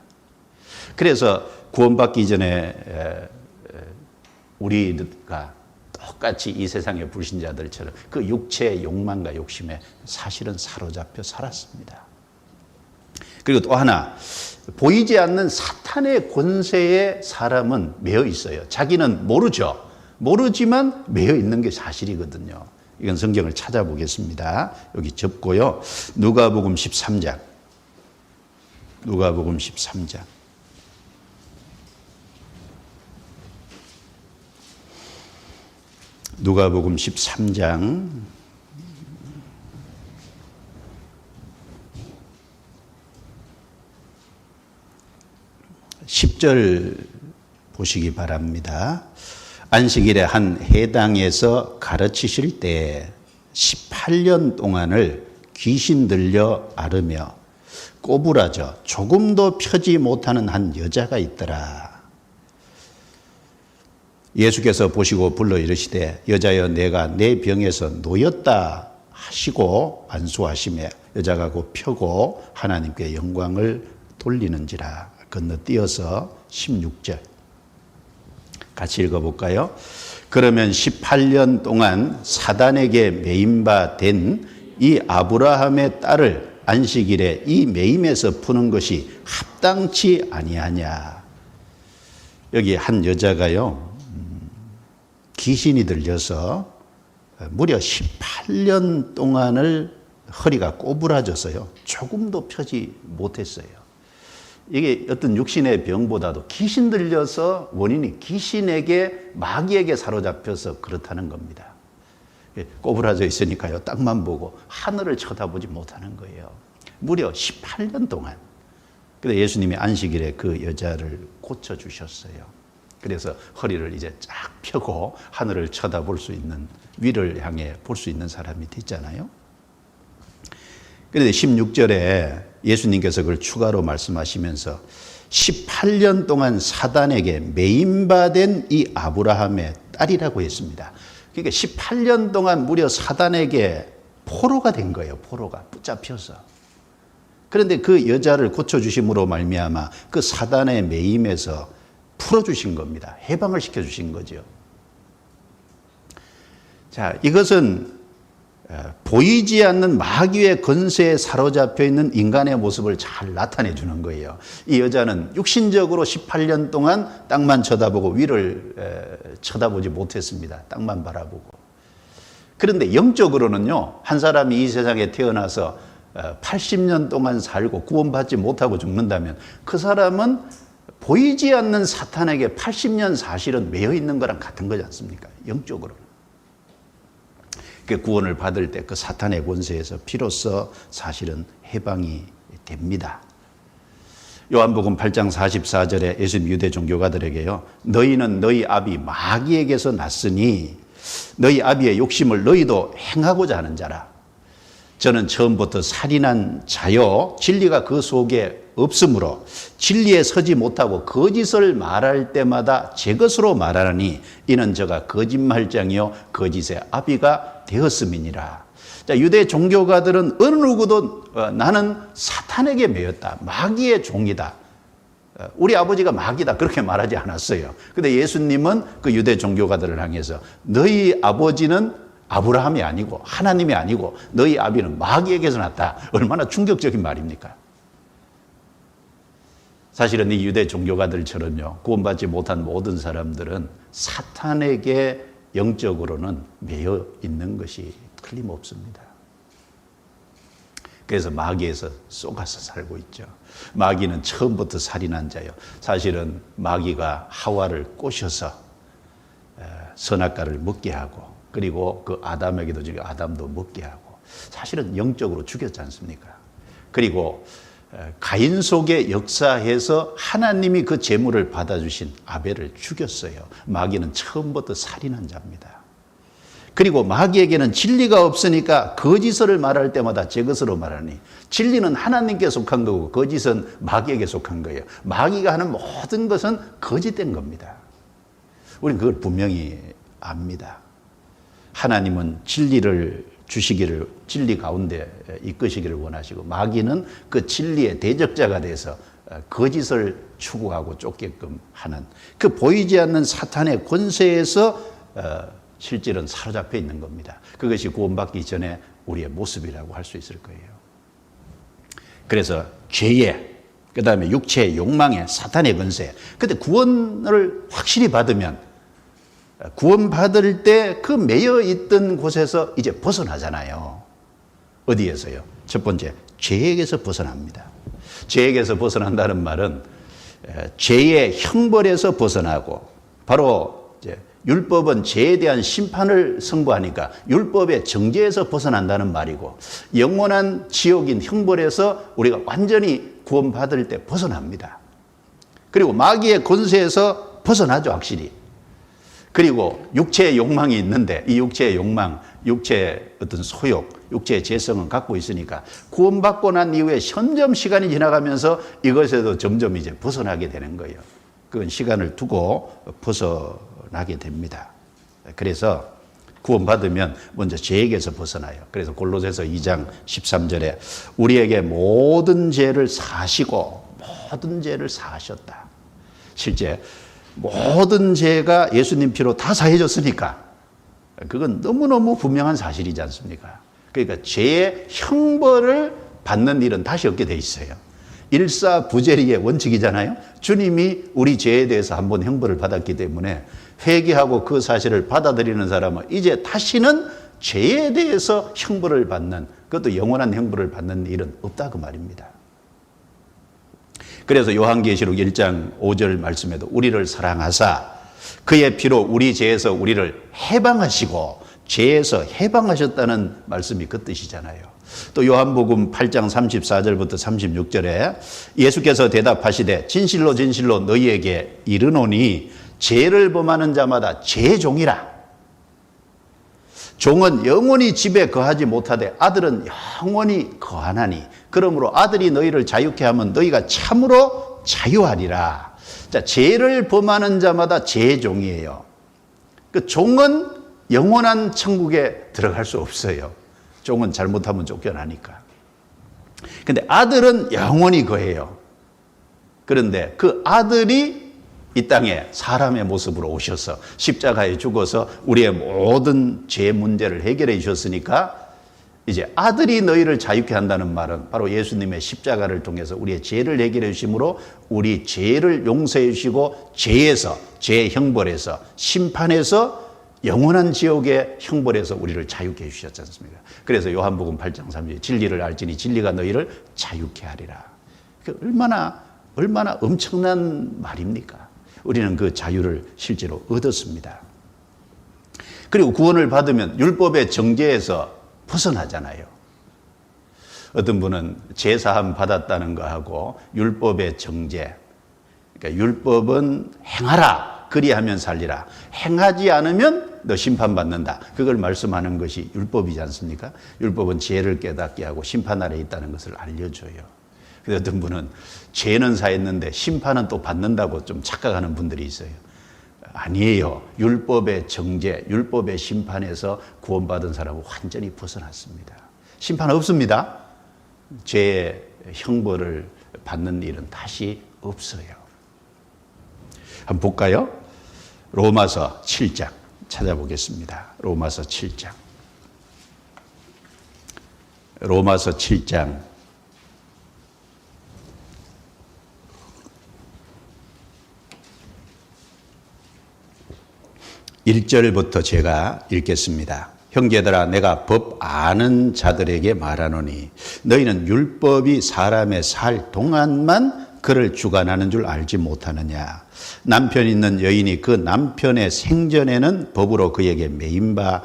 그래서 구원받기 전에 우리가 똑같이 이 세상의 불신자들처럼 그 육체의 욕망과 욕심에 사실은 사로잡혀 살았습니다. 그리고 또 하나, 보이지 않는 사탄의 권세에 사람은 매여 있어요. 자기는 모르죠. 모르지만 매여 있는 게 사실이거든요. 이건 성경을 찾아보겠습니다. 여기 접고요. 누가복음 13장. 누가복음 13장. 누가복음 13장 10절 보시기 바랍니다. 안식일에 한 해당에서 가르치실 때 18년 동안을 귀신 들려 앓으며 꼬부라져 조금도 펴지 못하는 한 여자가 있더라. 예수께서 보시고 불러 이르시되 여자여 내가 내 병에서 놓였다 하시고 안수하시매 여자가 곧 펴고 하나님께 영광을 돌리는지라. 건너뛰어서 16절 같이 읽어볼까요? 그러면 18년 동안 사단에게 매임 바 된 이 아브라함의 딸을 안식일에 이 매임에서 푸는 것이 합당치 아니하냐. 여기 한 여자가요, 귀신이 들려서 무려 18년 동안을 허리가 꼬부라져서요, 조금도 펴지 못했어요. 이게 어떤 육신의 병보다도 귀신 들려서 원인이 귀신에게, 마귀에게 사로잡혀서 그렇다는 겁니다. 꼬부라져 있으니까요, 땅만 보고 하늘을 쳐다보지 못하는 거예요. 무려 18년 동안. 그래서 예수님이 안식일에 그 여자를 고쳐주셨어요. 그래서 허리를 이제 쫙 펴고 하늘을 쳐다볼 수 있는, 위를 향해 볼 수 있는 사람이 됐잖아요. 그런데 16절에 예수님께서 그걸 추가로 말씀하시면서 18년 동안 사단에게 매인받은 이 아브라함의 딸이라고 했습니다. 그러니까 18년 동안 무려 사단에게 포로가 된 거예요. 포로가 붙잡혀서. 그런데 그 여자를 고쳐주심으로 말미암아 그 사단의 매임에서 풀어주신 겁니다. 해방을 시켜주신 거죠. 자, 이것은 보이지 않는 마귀의 건세에 사로잡혀 있는 인간의 모습을 잘 나타내 주는 거예요. 이 여자는 육신적으로 18년 동안 땅만 쳐다보고 위를 쳐다보지 못했습니다. 땅만 바라보고. 그런데 영적으로는요, 한 사람이 이 세상에 태어나서 80년 동안 살고 구원받지 못하고 죽는다면 그 사람은 보이지 않는 사탄에게 80년 사실은 매여 있는 거랑 같은 거지 않습니까? 영적으로. 그 구원을 받을 때 그 사탄의 권세에서 비로소 사실은 해방이 됩니다. 요한복음 8장 44절에 예수님 유대 종교가들에게요, 너희는 너희 아비 마귀에게서 났으니 너희 아비의 욕심을 너희도 행하고자 하는 자라. 저는 처음부터 살인한 자요, 진리가 그 속에 없으므로 진리에 서지 못하고 거짓을 말할 때마다 제 것으로 말하니 이는 저가 거짓말장이요 거짓의 아비가 되었음이니라. 자, 유대 종교가들은 어느 누구도 나는 사탄에게 매였다, 마귀의 종이다, 우리 아버지가 마귀다, 그렇게 말하지 않았어요. 근데 예수님은 그 유대 종교가들을 향해서 너희 아버지는 아브라함이 아니고 하나님이 아니고 너희 아비는 마귀에게서 났다. 얼마나 충격적인 말입니까? 사실은 이 유대 종교가들처럼요, 구원받지 못한 모든 사람들은 사탄에게 영적으로는 매여 있는 것이 틀림없습니다. 그래서 마귀에서 쏘가서 살고 있죠. 마귀는 처음부터 살인한 자예요. 사실은 마귀가 하와를 꼬셔서 선악과를 먹게 하고, 그리고 그 아담에게도 주고 아담도 먹게 하고, 사실은 영적으로 죽였지 않습니까? 그리고 가인 속에 역사해서 하나님이 그 제물을 받아주신 아벨을 죽였어요. 마귀는 처음부터 살인한 자입니다. 그리고 마귀에게는 진리가 없으니까 거짓을 말할 때마다 제 것으로 말하니, 진리는 하나님께 속한 거고 거짓은 마귀에게 속한 거예요. 마귀가 하는 모든 것은 거짓된 겁니다. 우리는 그걸 분명히 압니다. 하나님은 진리를 주시기를, 진리 가운데 이끄시기를 원하시고, 마귀는 그 진리의 대적자가 돼서 거짓을 추구하고 쫓게끔 하는 그 보이지 않는 사탄의 권세에서 실질은 사로잡혀 있는 겁니다. 그것이 구원받기 전에 우리의 모습이라고 할 수 있을 거예요. 그래서 죄의, 그 다음에 육체의 욕망의 사탄의 권세. 근데 구원을 확실히 받으면, 구원받을 때 그 매여 있던 곳에서 이제 벗어나잖아요. 어디에서요? 첫 번째, 죄에게서 벗어납니다. 죄에게서 벗어난다는 말은 죄의 형벌에서 벗어나고, 바로 이제 율법은 죄에 대한 심판을 선고하니까 율법의 정죄에서 벗어난다는 말이고, 영원한 지옥인 형벌에서 우리가 완전히 구원받을 때 벗어납니다. 그리고 마귀의 권세에서 벗어나죠, 확실히. 그리고 육체의 욕망이 있는데 이 육체의 욕망, 육체의 어떤 소욕, 육체의 재성은 갖고 있으니까 구원받고 난 이후에 점점 시간이 지나가면서 이것에도 점점 이제 벗어나게 되는 거예요. 그건 시간을 두고 벗어나게 됩니다. 그래서 구원받으면 먼저 죄에게서 벗어나요. 그래서 골로새서 2장 13절에 우리에게 모든 죄를 사하시고 모든 죄를 사하셨다. 실제 모든 죄가 예수님 피로 다 사해졌으니까 그건 너무너무 분명한 사실이지 않습니까? 그러니까 죄의 형벌을 받는 일은 다시 없게 돼 있어요. 일사부재리의 원칙이잖아요. 주님이 우리 죄에 대해서 한번 형벌을 받았기 때문에 회개하고 그 사실을 받아들이는 사람은 이제 다시는 죄에 대해서 형벌을 받는, 그것도 영원한 형벌을 받는 일은 없다 그 말입니다. 그래서 요한계시록 1장 5절 말씀에도 우리를 사랑하사 그의 피로 우리 죄에서 우리를 해방하시고, 죄에서 해방하셨다는 말씀이 그 뜻이잖아요. 또 요한복음 8장 34절부터 36절에 예수께서 대답하시되 진실로 진실로 너희에게 이르노니 죄를 범하는 자마다 죄의 종이라. 종은 영원히 집에 거하지 못하되 아들은 영원히 거하나니 그러므로 아들이 너희를 자유케 하면 너희가 참으로 자유하리라. 자, 죄를 범하는 자마다 죄의 종이에요. 그 종은 영원한 천국에 들어갈 수 없어요. 종은 잘못하면 쫓겨나니까. 근데 아들은 영원히 거해요. 그런데 그 아들이 이 땅에 사람의 모습으로 오셔서 십자가에 죽어서 우리의 모든 죄 문제를 해결해 주셨으니까 이제 아들이 너희를 자유케 한다는 말은 바로 예수님의 십자가를 통해서 우리의 죄를 해결해 주심으로 우리 죄를 용서해 주시고 죄에서, 죄의 형벌에서, 심판에서 영원한 지옥의 형벌에서 우리를 자유케 해 주셨지 않습니까? 그래서 요한복음 8장 3절 진리를 알지니 진리가 너희를 자유케 하리라. 얼마나 엄청난 말입니까? 우리는 그 자유를 실제로 얻었습니다. 그리고 구원을 받으면 율법의 정죄에서 벗어나잖아요. 어떤 분은 제사함 받았다는 거하고 율법의 정죄, 그러니까 율법은 행하라, 그리하면 살리라. 행하지 않으면 너 심판받는다. 그걸 말씀하는 것이 율법이지 않습니까? 율법은 죄를 깨닫게 하고 심판 아래에 있다는 것을 알려줘요. 그래서 어떤 분은 죄는 사했는데 심판은 또 받는다고 좀 착각하는 분들이 있어요. 아니에요. 율법의 정죄, 율법의 심판에서 구원받은 사람은 완전히 벗어났습니다. 심판 없습니다. 죄의 형벌을 받는 일은 다시 없어요. 한번 볼까요? 로마서 7장 찾아보겠습니다. 로마서 7장. 로마서 7장 1절부터 제가 읽겠습니다. 형제들아 내가 법 아는 자들에게 말하노니 너희는 율법이 사람의 살 동안만 그를 주관하는 줄 알지 못하느냐. 남편 있는 여인이 그 남편의 생전에는 법으로 그에게 매인 바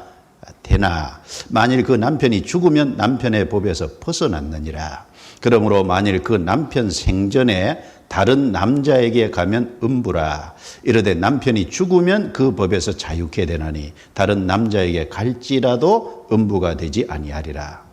되나. 만일 그 남편이 죽으면 남편의 법에서 벗어났느니라. 그러므로 만일 그 남편 생전에 다른 남자에게 가면 음부라. 이르되 남편이 죽으면 그 법에서 자유케 되나니 다른 남자에게 갈지라도 음부가 되지 아니하리라.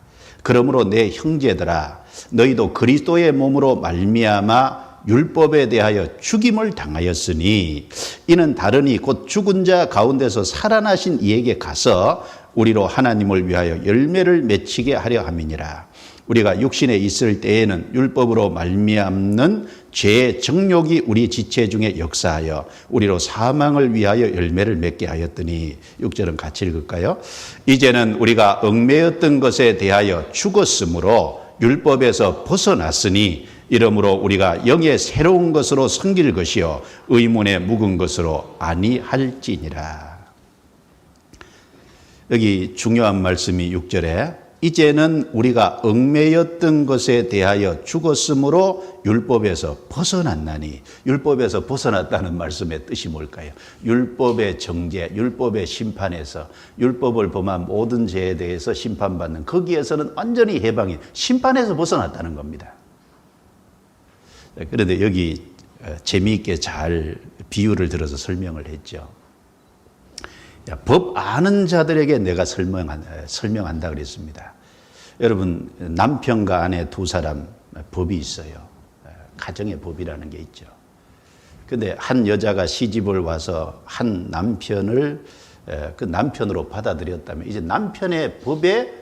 그러므로 내 형제들아 너희도 그리스도의 몸으로 말미암아 율법에 대하여 죽임을 당하였으니 이는 다르니 곧 죽은 자 가운데서 살아나신 이에게 가서 우리로 하나님을 위하여 열매를 맺히게 하려 함이니라. 우리가 육신에 있을 때에는 율법으로 말미암는 죄의 정욕이 우리 지체 중에 역사하여 우리로 사망을 위하여 열매를 맺게 하였더니 6절은 같이 읽을까요? 이제는 우리가 얽매였던 것에 대하여 죽었으므로 율법에서 벗어났으니 이러므로 우리가 영의 새로운 것으로 섬길 것이요 의문에 묵은 것으로 아니할지니라. 여기 중요한 말씀이 6절에 이제는 우리가 얽매였던 것에 대하여 죽었으므로 율법에서 벗어났나니. 율법에서 벗어났다는 말씀의 뜻이 뭘까요? 율법의 정죄, 율법의 심판에서 율법을 범한 모든 죄에 대해서 심판받는 거기에서는 완전히 해방이 심판에서 벗어났다는 겁니다. 그런데 여기 재미있게 잘 비유를 들어서 설명을 했죠. 법 아는 자들에게 내가 설명한다 그랬습니다. 여러분 남편과 아내 두 사람 법이 있어요. 가정의 법이라는 게 있죠. 그런데 한 여자가 시집을 와서 한 남편을 그 남편으로 받아들였다면 이제 남편의 법에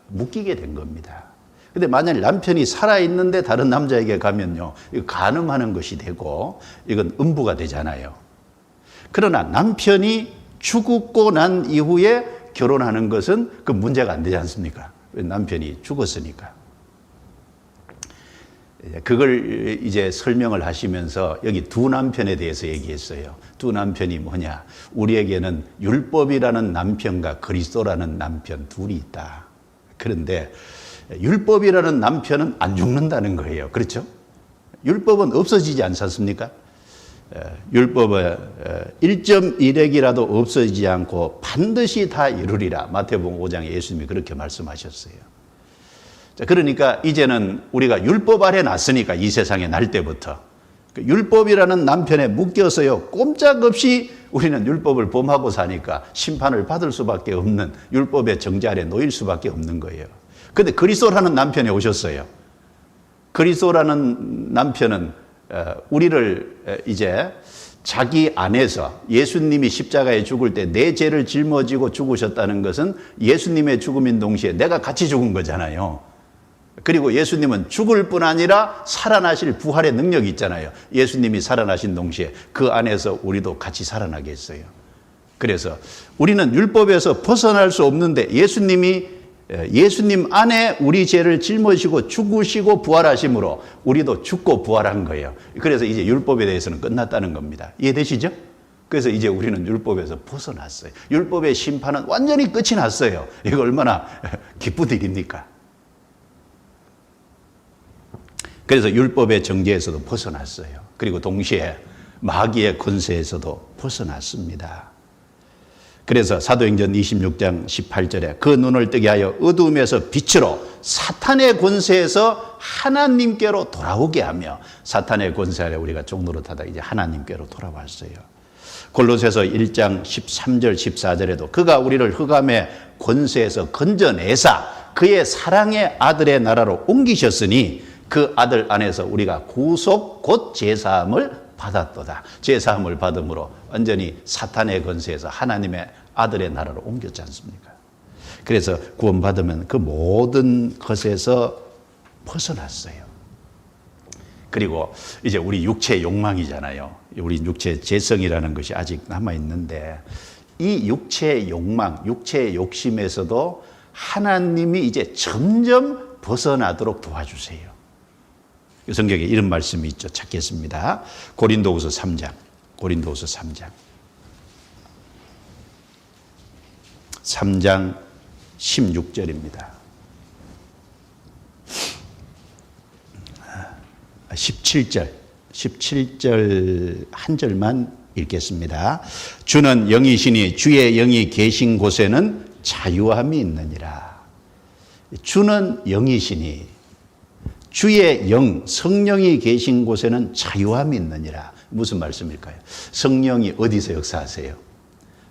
묶이게 된 겁니다. 근데 만약 남편이 살아있는데 다른 남자에게 가면요, 이거 간음하는 것이 되고 이건 음부가 되잖아요. 그러나 남편이 죽고 난 이후에 결혼하는 것은 그 문제가 안 되지 않습니까? 남편이 죽었으니까. 그걸 이제 설명을 하시면서 여기 두 남편에 대해서 얘기했어요. 두 남편이 뭐냐? 우리에게는 율법이라는 남편과 그리스도라는 남편 둘이 있다. 그런데 율법이라는 남편은 안 죽는다는 거예요. 그렇죠? 율법은 없어지지 않지 않습니까? 율법은 1.1핵이라도 없어지지 않고 반드시 다 이루리라. 마태복음 5장에 예수님이 그렇게 말씀하셨어요. 자, 그러니까 이제는 우리가 율법 아래 났으니까 이 세상에 날 때부터 율법이라는 남편에 묶여서요 꼼짝없이 우리는 율법을 범하고 사니까 심판을 받을 수밖에 없는 율법의 정죄 아래 놓일 수밖에 없는 거예요. 그런데 그리스도라는 남편이 오셨어요. 그리스도라는 남편은 우리를 이제 자기 안에서 예수님이 십자가에 죽을 때 내 죄를 짊어지고 죽으셨다는 것은 예수님의 죽음인 동시에 내가 같이 죽은 거잖아요. 그리고 예수님은 죽을 뿐 아니라 살아나실 부활의 능력이 있잖아요. 예수님이 살아나신 동시에 그 안에서 우리도 같이 살아나게 했어요. 그래서 우리는 율법에서 벗어날 수 없는데 예수님 안에 우리 죄를 짊어지고 죽으시고 부활하심으로 우리도 죽고 부활한 거예요. 그래서 이제 율법에 대해서는 끝났다는 겁니다. 이해되시죠? 그래서 이제 우리는 율법에서 벗어났어요. 율법의 심판은 완전히 끝이 났어요. 이거 얼마나 기쁜 일입니까? 그래서 율법의 정죄에서도 벗어났어요. 그리고 동시에 마귀의 권세에서도 벗어났습니다. 그래서 사도행전 26장 18절에 그 눈을 뜨게 하여 어두움에서 빛으로 사탄의 권세에서 하나님께로 돌아오게 하며, 사탄의 권세 아래 우리가 종노릇하다 이제 하나님께로 돌아왔어요. 골로새서 1장 13절 14절에도 그가 우리를 흑암의 권세에서 건져내사 그의 사랑의 아들의 나라로 옮기셨으니 그 아들 안에서 우리가 구속 곧 제사함을 받았도다. 제사함을 받음으로 완전히 사탄의 권세에서 하나님의 아들의 나라로 옮겼지 않습니까? 그래서 구원받으면 그 모든 것에서 벗어났어요. 그리고 이제 우리 육체의 욕망이잖아요. 우리 육체의 재성이라는 것이 아직 남아있는데 이 육체의 욕망, 육체의 욕심에서도 하나님이 이제 점점 벗어나도록 도와주세요. 성경에 이런 말씀이 있죠. 찾겠습니다. 고린도후서 3장. 3장 16절입니다. 17절 한 절만 읽겠습니다. 주는 영이시니 주의 영이 계신 곳에는 자유함이 있느니라. 주는 영이시니 주의 영, 성령이 계신 곳에는 자유함이 있느니라. 무슨 말씀일까요? 성령이 어디서 역사하세요?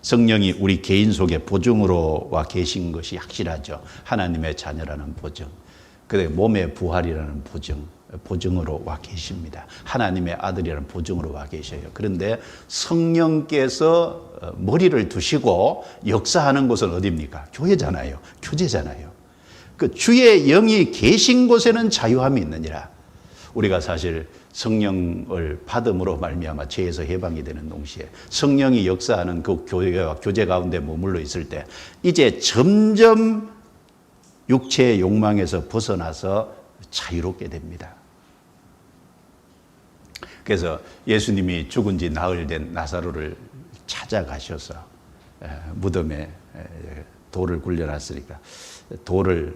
성령이 우리 개인 속에 보증으로 와 계신 것이 확실하죠. 하나님의 자녀라는 보증. 그리고 몸의 부활이라는 보증으로 와 계십니다. 하나님의 아들이라는 보증으로 와 계셔요. 그런데 성령께서 머리를 두시고 역사하는 곳은 어디입니까? 교회잖아요. 교제잖아요. 그 주의 영이 계신 곳에는 자유함이 있느니라. 우리가 사실 성령을 받음으로 말미암아 죄에서 해방이 되는 동시에 성령이 역사하는 그 교회와 교제 가운데 머물러 있을 때 이제 점점 육체의 욕망에서 벗어나서 자유롭게 됩니다. 그래서 예수님이 죽은 지 나흘 된 나사로를 찾아가셔서 무덤에 돌을 굴려놨으니까 돌을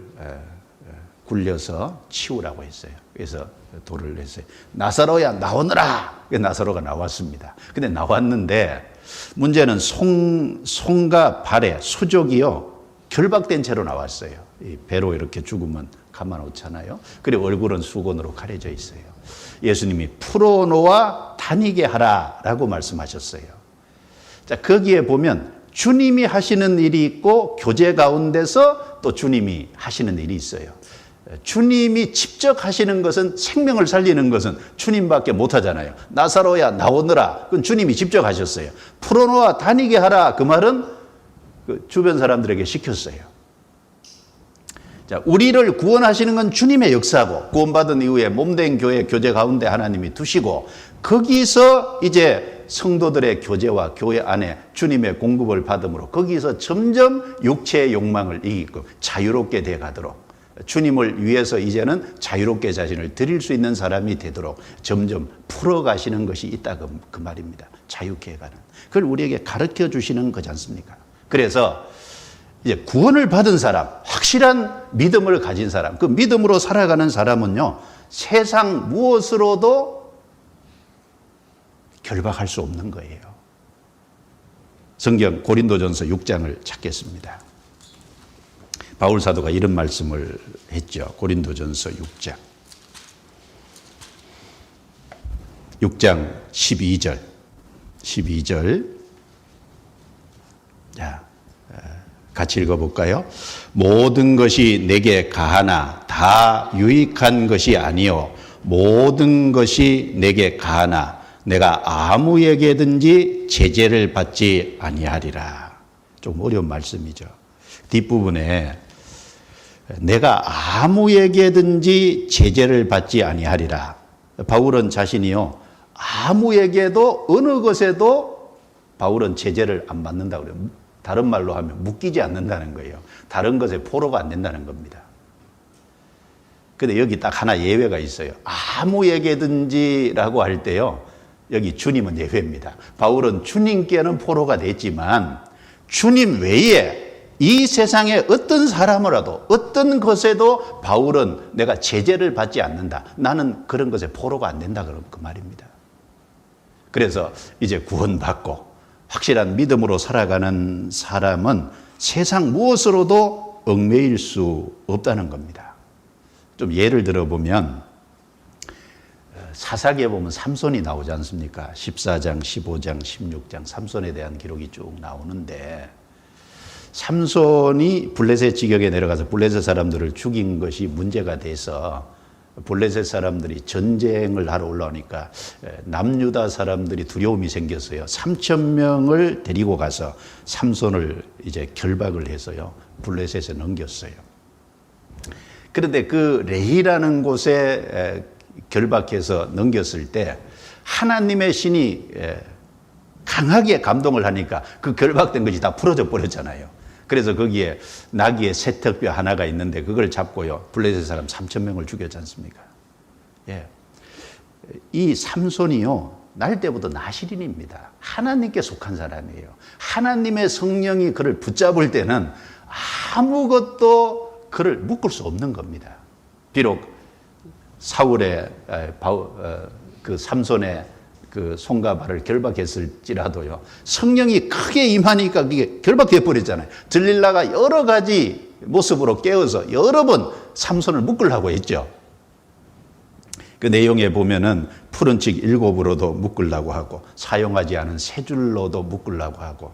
굴려서 치우라고 했어요. 그래서 돌을 했어요. 나사로야 나오너라. 나사로가 나왔습니다. 근데 나왔는데 문제는 손과 발에 수족이요 결박된 채로 나왔어요. 이 배로 이렇게 죽으면 가만 놓잖아요. 그리고 얼굴은 수건으로 가려져 있어요. 예수님이 풀어놓아 다니게 하라라고 말씀하셨어요. 자, 거기에 보면 주님이 하시는 일이 있고 교제 가운데서 또 주님이 하시는 일이 있어요. 주님이 직접 하시는 것은 생명을 살리는 것은 주님밖에 못하잖아요. 나사로야 나오너라. 그건 주님이 직접 하셨어요. 풀어놓아 다니게 하라. 그 말은 그 주변 사람들에게 시켰어요. 자, 우리를 구원하시는 건 주님의 역사고 구원받은 이후에 몸된 교회 교제 가운데 하나님이 두시고 거기서 이제 성도들의 교제와 교회 안에 주님의 공급을 받음으로 거기서 점점 육체의 욕망을 이기고 자유롭게 돼 가도록 주님을 위해서 이제는 자유롭게 자신을 드릴 수 있는 사람이 되도록 점점 풀어가시는 것이 있다 그 말입니다. 자유케 해가는. 그걸 우리에게 가르쳐 주시는 거지 않습니까? 그래서 이제 구원을 받은 사람, 확실한 믿음을 가진 사람, 그 믿음으로 살아가는 사람은요, 세상 무엇으로도 결박할 수 없는 거예요. 성경 고린도전서 6장을 찾겠습니다. 바울 사도가 이런 말씀을 했죠. 고린도전서 6장 12절. 자, 같이 읽어볼까요? 모든 것이 내게 가하나 다 유익한 것이 아니요 모든 것이 내게 가하나 내가 아무에게든지 제재를 받지 아니하리라. 좀 어려운 말씀이죠. 뒷부분에 내가 아무에게든지 제재를 받지 아니하리라. 바울은 자신이요, 아무에게도 어느 것에도 바울은 제재를 안 받는다고 그래요. 다른 말로 하면 묶이지 않는다는 거예요. 다른 것에 포로가 안 된다는 겁니다. 근데 여기 딱 하나 예외가 있어요. 아무에게든지라고 할 때요, 여기 주님은 예외입니다. 바울은 주님께는 포로가 됐지만 주님 외에 이 세상에 어떤 사람이라도 어떤 것에도 바울은 내가 제재를 받지 않는다. 나는 그런 것에 포로가 안 된다. 그 말입니다. 그래서 이제 구원받고 확실한 믿음으로 살아가는 사람은 세상 무엇으로도 얽매일 수 없다는 겁니다. 좀 예를 들어보면 사사기에 보면 삼손이 나오지 않습니까? 14장, 15장, 16장 삼손에 대한 기록이 쭉 나오는데 삼손이 블레셋 지역에 내려가서 블레셋 사람들을 죽인 것이 문제가 돼서 블레셋 사람들이 전쟁을 하러 올라오니까 남유다 사람들이 두려움이 생겼어요. 3,000명을 데리고 가서 삼손을 이제 결박을 해서요, 블레셋에 넘겼어요. 그런데 그 레히라는 곳에 결박해서 넘겼을 때 하나님의 신이 강하게 감동을 하니까 그 결박된 것이 다 풀어져 버렸잖아요. 그래서 거기에 나귀의 세턱뼈 하나가 있는데 그걸 잡고요, 블레셋 사람 3,000명을 죽였지 않습니까? 예. 이 삼손이요, 날 때부터 나실인입니다. 하나님께 속한 사람이에요. 하나님의 성령이 그를 붙잡을 때는 아무것도 그를 묶을 수 없는 겁니다. 비록 사울의 그 삼손의 그 손과 발을 결박했을지라도요, 성령이 크게 임하니까 그게 결박돼 버렸잖아요. 들릴라가 여러 가지 모습으로 깨어서 여러 번 삼손을 묶으려고 했죠. 그 내용에 보면은 푸른 칙 7으로도 묶으려고 하고 사용하지 않은 세 줄로도 묶으려고 하고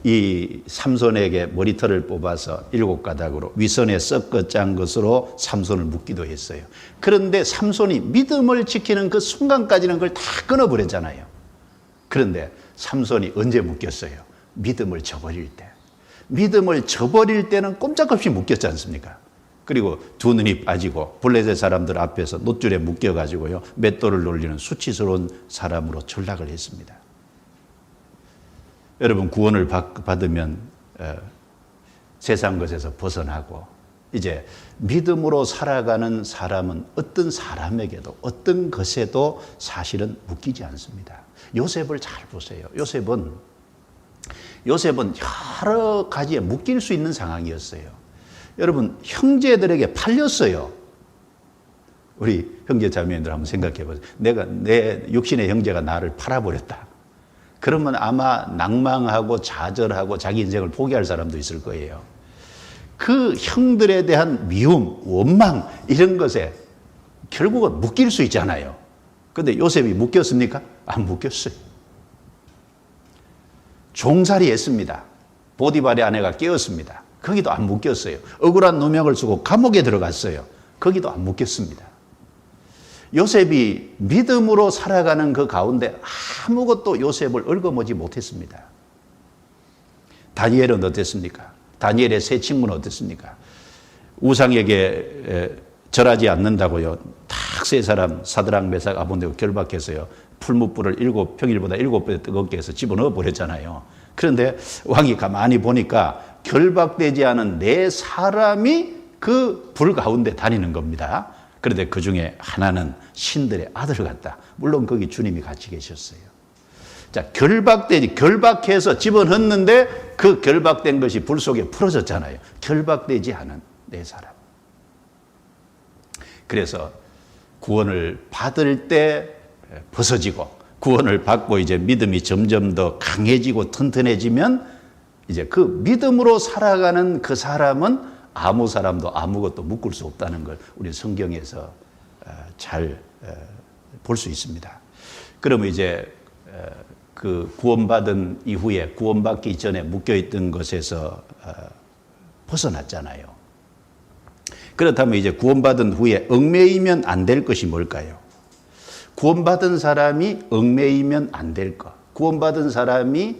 이 삼손에게 머리털을 뽑아서 7가닥으로 위선에 썩어 짠 것으로 삼손을 묶기도 했어요. 그런데 삼손이 믿음을 지키는 그 순간까지는 그걸 다 끊어버렸잖아요. 그런데 삼손이 언제 묶였어요? 믿음을 저버릴 때. 믿음을 저버릴 때는 꼼짝없이 묶였지 않습니까? 그리고 두 눈이 빠지고 블레셋 사람들 앞에서 놋줄에 묶여가지고요, 맷돌을 놀리는 수치스러운 사람으로 전락을 했습니다. 여러분, 구원을 받으면 세상 것에서 벗어나고 이제 믿음으로 살아가는 사람은 어떤 사람에게도 어떤 것에도 사실은 묶이지 않습니다. 요셉을 잘 보세요. 요셉은 여러 가지에 묶일 수 있는 상황이었어요. 여러분, 형제들에게 팔렸어요. 우리 형제 자매님들 한번 생각해 보세요. 내 육신의 형제가 나를 팔아버렸다. 그러면 아마 낭망하고 좌절하고 자기 인생을 포기할 사람도 있을 거예요. 그 형들에 대한 미움, 원망 이런 것에 결국은 묶일 수 있잖아요. 그런데 요셉이 묶였습니까? 안 묶였어요. 종살이 했습니다. 보디발의 아내가 깨었습니다. 거기도 안 묶였어요. 억울한 누명을 쓰고 감옥에 들어갔어요. 거기도 안 묶였습니다. 요셉이 믿음으로 살아가는 그 가운데 아무것도 요셉을 얽어머지 못했습니다. 다니엘은 어땠습니까? 다니엘의 세 친구는 어땠습니까? 우상에게 절하지 않는다고요, 딱 세 사람 사드락 메삭 아벤노고 결박해서요, 풀무불을 평일보다 7배 뜨겁게 해서 집어넣어 버렸잖아요. 그런데 왕이 가만히 보니까 결박되지 않은 4사람이 그 불 가운데 다니는 겁니다. 그런데 그 중에 하나는 신들의 아들 같다. 물론 거기 주님이 같이 계셨어요. 자, 결박해서 집어넣었는데 그 결박된 것이 불 속에 풀어졌잖아요. 결박되지 않은 4사람. 그래서 구원을 받을 때 벗어지고 구원을 받고 이제 믿음이 점점 더 강해지고 튼튼해지면 이제 그 믿음으로 살아가는 그 사람은 아무 사람도 아무것도 묶을 수 없다는 걸 우리 성경에서 잘 볼 수 있습니다. 그러면 이제 그 구원받은 이후에 구원받기 전에 묶여있던 것에서 벗어났잖아요. 그렇다면 이제 구원받은 후에 얽매이면 안 될 것이 뭘까요? 구원받은 사람이 얽매이면 안 될 것, 구원받은 사람이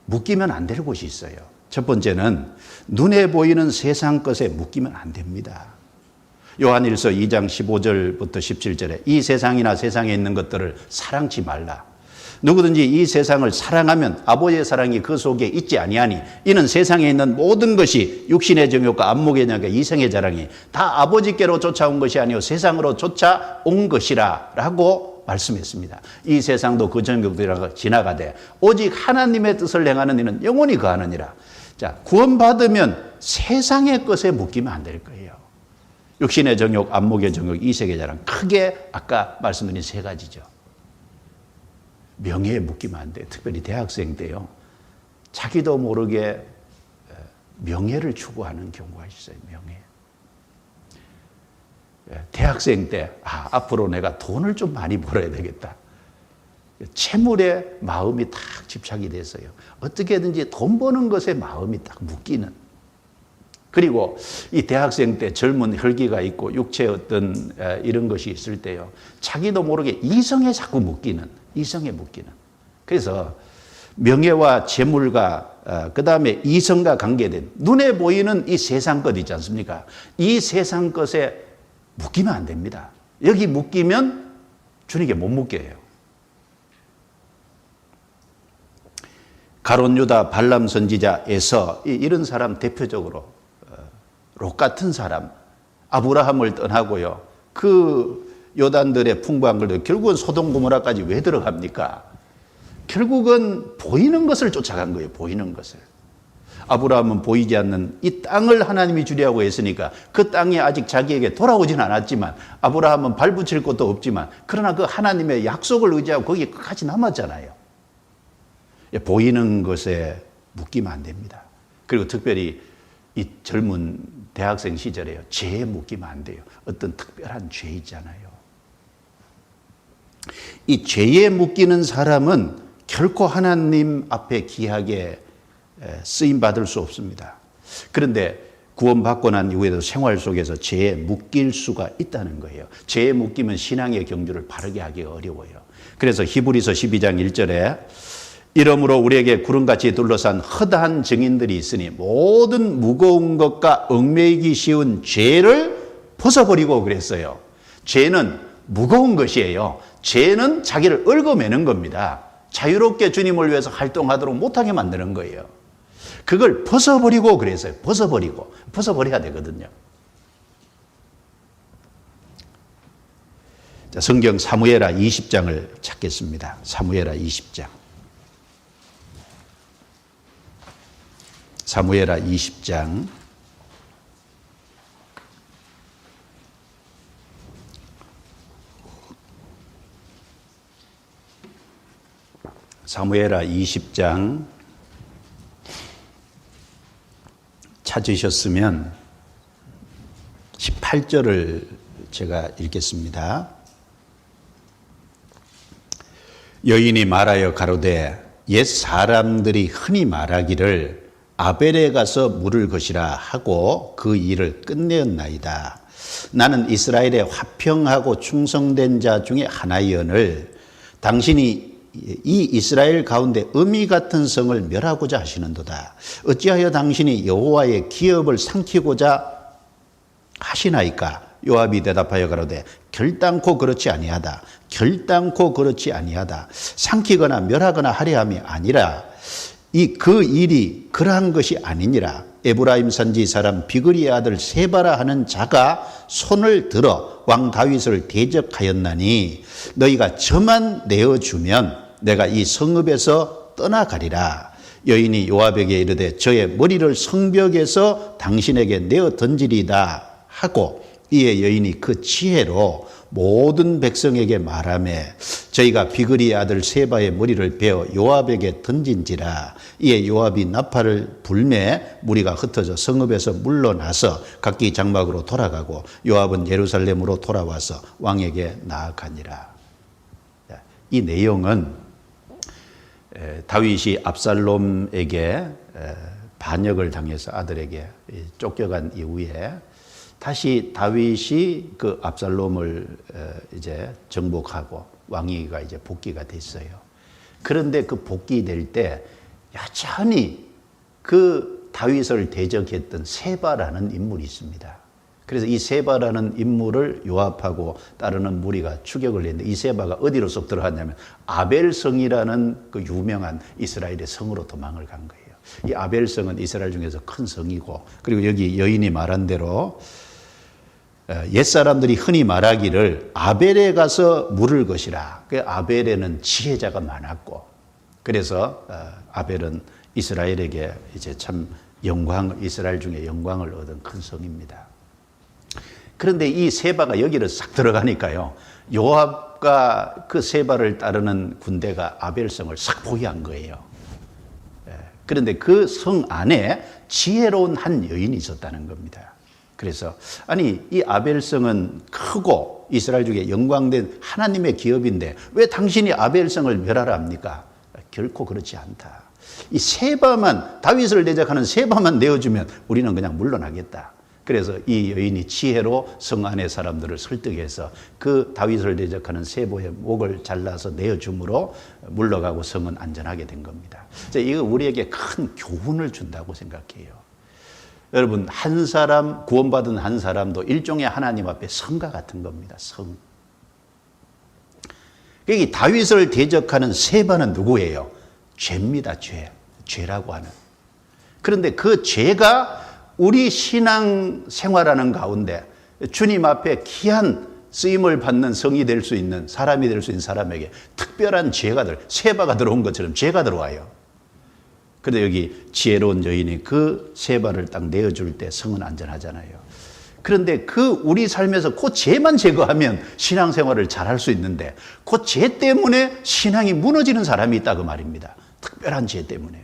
묶이면 안 될 곳이 있어요. 첫 번째는 눈에 보이는 세상 것에 묶이면 안 됩니다. 요한일서 2장 15절부터 17절에 이 세상이나 세상에 있는 것들을 사랑치 말라. 누구든지 이 세상을 사랑하면 아버지의 사랑이 그 속에 있지 아니하니 이는 세상에 있는 모든 것이 육신의 정욕과 안목의 정욕과 이성의 자랑이 다 아버지께로 쫓아온 것이 아니요 세상으로 쫓아온 것이라 라고 말씀했습니다. 이 세상도 그 정욕들이 지나가되 오직 하나님의 뜻을 행하는 이는 영원히 거하느니라. 자, 구원받으면 세상의 것에 묶이면 안 될 거예요. 육신의 정욕, 안목의 정욕, 이색의 자랑, 크게 아까 말씀드린 세 가지죠. 명예에 묶이면 안 돼요. 특별히 대학생 때요. 자기도 모르게 명예를 추구하는 경우가 있어요. 명예. 대학생 때 앞으로 내가 돈을 좀 많이 벌어야 되겠다. 채물에 마음이 딱 집착이 됐어요. 어떻게든지 돈 버는 것에 마음이 딱 묶이는. 그리고 이 대학생 때 젊은 혈기가 있고 육체의 어떤 이런 것이 있을 때요. 자기도 모르게 이성에 자꾸 묶이는. 이성에 묶이는. 그래서 명예와 재물과 그 다음에 이성과 관계된 눈에 보이는 이 세상 것 있지 않습니까? 이 세상 것에 묶이면 안 됩니다. 여기 묶이면 주님께 못 묶여요. 가롯 유다 발람 선지자에서 이런 사람 대표적으로 롯 같은 사람 아브라함을 떠나고요. 그 요단들의 풍부한 걸 결국은 소돔 고모라까지 왜 들어갑니까? 결국은 보이는 것을 쫓아간 거예요. 보이는 것을. 아브라함은 보이지 않는 이 땅을 하나님이 주리라고 했으니까 그 땅이 아직 자기에게 돌아오진 않았지만 아브라함은 발붙일 것도 없지만 그러나 그 하나님의 약속을 의지하고 거기에 끝까지 남았잖아요. 보이는 것에 묶이면 안 됩니다. 그리고 특별히 이 젊은 대학생 시절에요. 죄에 묶이면 안 돼요. 어떤 특별한 죄 있잖아요. 이 죄에 묶이는 사람은 결코 하나님 앞에 귀하게 쓰임받을 수 없습니다. 그런데 구원받고 난 이후에도 생활 속에서 죄에 묶일 수가 있다는 거예요. 죄에 묶이면 신앙의 경주를 바르게 하기 어려워요. 그래서 히브리서 12장 1절에 이러므로 우리에게 구름같이 둘러싼 허다한 증인들이 있으니 모든 무거운 것과 얽매이기 쉬운 죄를 벗어버리고 그랬어요. 죄는 무거운 것이에요. 죄는 자기를 얽어매는 겁니다. 자유롭게 주님을 위해서 활동하도록 못하게 만드는 거예요. 그걸 벗어버리고 그랬어요. 벗어버려야 되거든요. 자, 성경 사무엘하 20장을 찾겠습니다. 사무엘하 20장. 사무엘하 20장. 사무엘하 20장 찾으셨으면 18절을 제가 읽겠습니다. 여인이 말하여 가로되 옛 사람들이 흔히 말하기를 아벨에 가서 물을 것이라 하고 그 일을 끝내었나이다. 나는 이스라엘의 화평하고 충성된 자 중에 하나이언을 당신이 이 이스라엘 가운데 어미 같은 성을 멸하고자 하시는도다. 어찌하여 당신이 여호와의 기업을 삼키고자 하시나이까? 요압이 대답하여 가로되 결단코 그렇지 아니하다. 결단코 그렇지 아니하다. 삼키거나 멸하거나 하려 함이 아니라 그 일이 그러한 것이 아니니라. 에브라임 산지 사람 비그리의 아들 세바라 하는 자가 손을 들어 왕 다윗을 대적하였나니 너희가 저만 내어주면 내가 이 성읍에서 떠나가리라. 여인이 요압에게 이르되 저의 머리를 성벽에서 당신에게 내어 던지리다 하고 이에 여인이 그 지혜로 모든 백성에게 말하매 저희가 비그리의 아들 세바의 머리를 베어 요압에게 던진지라. 이에 요압이 나팔을 불매 무리가 흩어져 성읍에서 물러나서 각기 장막으로 돌아가고 요압은 예루살렘으로 돌아와서 왕에게 나아가니라. 이 내용은 다윗이 압살롬에게 반역을 당해서 아들에게 쫓겨간 이후에 다시 다윗이 그 압살롬을 이제 정복하고 왕위가 이제 복귀가 됐어요. 그런데 그 복귀될 때 여전히 그 다윗을 대적했던 세바라는 인물이 있습니다. 그래서 이 세바라는 인물을 요압하고 따르는 무리가 추격을 했는데 이 세바가 어디로 쏙 들어갔냐면 아벨성이라는 그 유명한 이스라엘의 성으로 도망을 간 거예요. 이 아벨성은 이스라엘 중에서 큰 성이고, 그리고 여기 여인이 말한 대로 옛사람들이 흔히 말하기를 아벨에 가서 물을 것이라. 그 아벨에는 지혜자가 많았고, 그래서 아벨은 이스라엘에게 이제 참 이스라엘 중에 영광을 얻은 큰 성입니다. 그런데 이 세바가 여기를 싹 들어가니까요, 요압과 그 세바를 따르는 군대가 아벨성을 싹 포위한 거예요. 그런데 그 성 안에 지혜로운 한 여인이 있었다는 겁니다. 그래서 아니, 이 아벨성은 크고 이스라엘 중에 영광된 하나님의 기업인데 왜 당신이 아벨성을 멸하라 합니까? 결코 그렇지 않다. 이 세바만, 다윗을 대적하는 세바만 내어주면 우리는 그냥 물러나겠다. 그래서 이 여인이 지혜로 성 안의 사람들을 설득해서 그 다윗을 대적하는 세바의 목을 잘라서 내어줌으로 물러가고 성은 안전하게 된 겁니다. 이거 우리에게 큰 교훈을 준다고 생각해요. 여러분, 한 사람, 구원받은 한 사람도 일종의 하나님 앞에 성과 같은 겁니다. 성. 여기 다윗을 대적하는 세바는 누구예요? 죄입니다. 죄라고 하는. 그런데 그 죄가 우리 신앙 생활하는 가운데 주님 앞에 귀한 쓰임을 받는 성이 될 수 있는, 사람이 될 수 있는 사람에게 특별한 세바가 들어온 것처럼 죄가 들어와요. 그런데 여기 지혜로운 여인이 그 세바를 딱 내어줄 때 성은 안전하잖아요. 그런데 그 우리 삶에서 그 죄만 제거하면 신앙생활을 잘할 수 있는데 그 죄 때문에 신앙이 무너지는 사람이 있다 그 말입니다. 특별한 죄 때문에.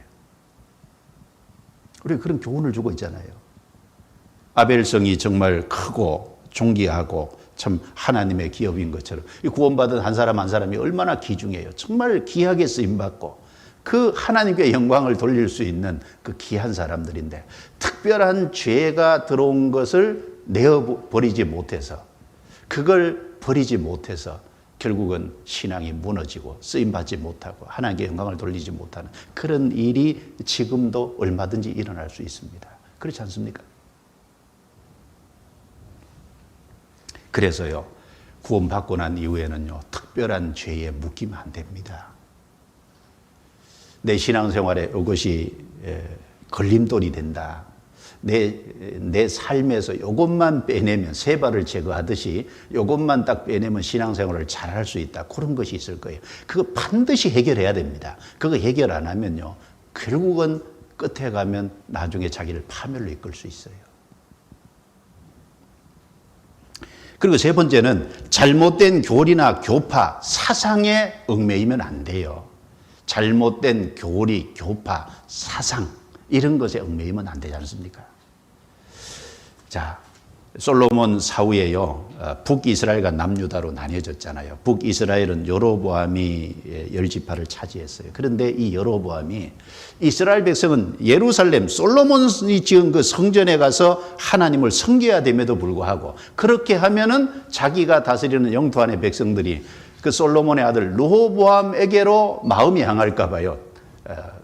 우리가 그런 교훈을 주고 있잖아요. 아벨성이 정말 크고 존귀하고 참 하나님의 기업인 것처럼 이 구원받은 한 사람 한 사람이 얼마나 귀중해요. 정말 귀하게 쓰임받고 그 하나님께 영광을 돌릴 수 있는 그 귀한 사람들인데 특별한 죄가 들어온 것을 내어버리지 못해서, 그걸 버리지 못해서 결국은 신앙이 무너지고 쓰임받지 못하고 하나님께 영광을 돌리지 못하는 그런 일이 지금도 얼마든지 일어날 수 있습니다. 그렇지 않습니까? 그래서요, 구원받고 난 이후에는요, 특별한 죄에 묶이면 안 됩니다. 내 신앙생활에 이것이 걸림돌이 된다. 내 삶에서 이것만 빼내면, 세바를 제거하듯이 이것만 딱 빼내면 신앙생활을 잘할 수 있다. 그런 것이 있을 거예요. 그거 반드시 해결해야 됩니다. 그거 해결 안 하면요, 결국은 끝에 가면 나중에 자기를 파멸로 이끌 수 있어요. 그리고 세 번째는 잘못된 교리나 교파, 사상에 얽매이면 안 돼요. 잘못된 교리, 교파, 사상 이런 것에 얽매이면 안 되지 않습니까? 자, 솔로몬 사후에요, 북이스라엘과 남유다로 나뉘어졌잖아요. 북이스라엘은 여로보암이 10지파를 차지했어요. 그런데 이 여로보암이 이스라엘 백성은 예루살렘 솔로몬이 지은 그 성전에 가서 하나님을 섬겨야 됨에도 불구하고 그렇게 하면은 자기가 다스리는 영토 안의 백성들이 그 솔로몬의 아들 르호보암에게로 마음이 향할까 봐요.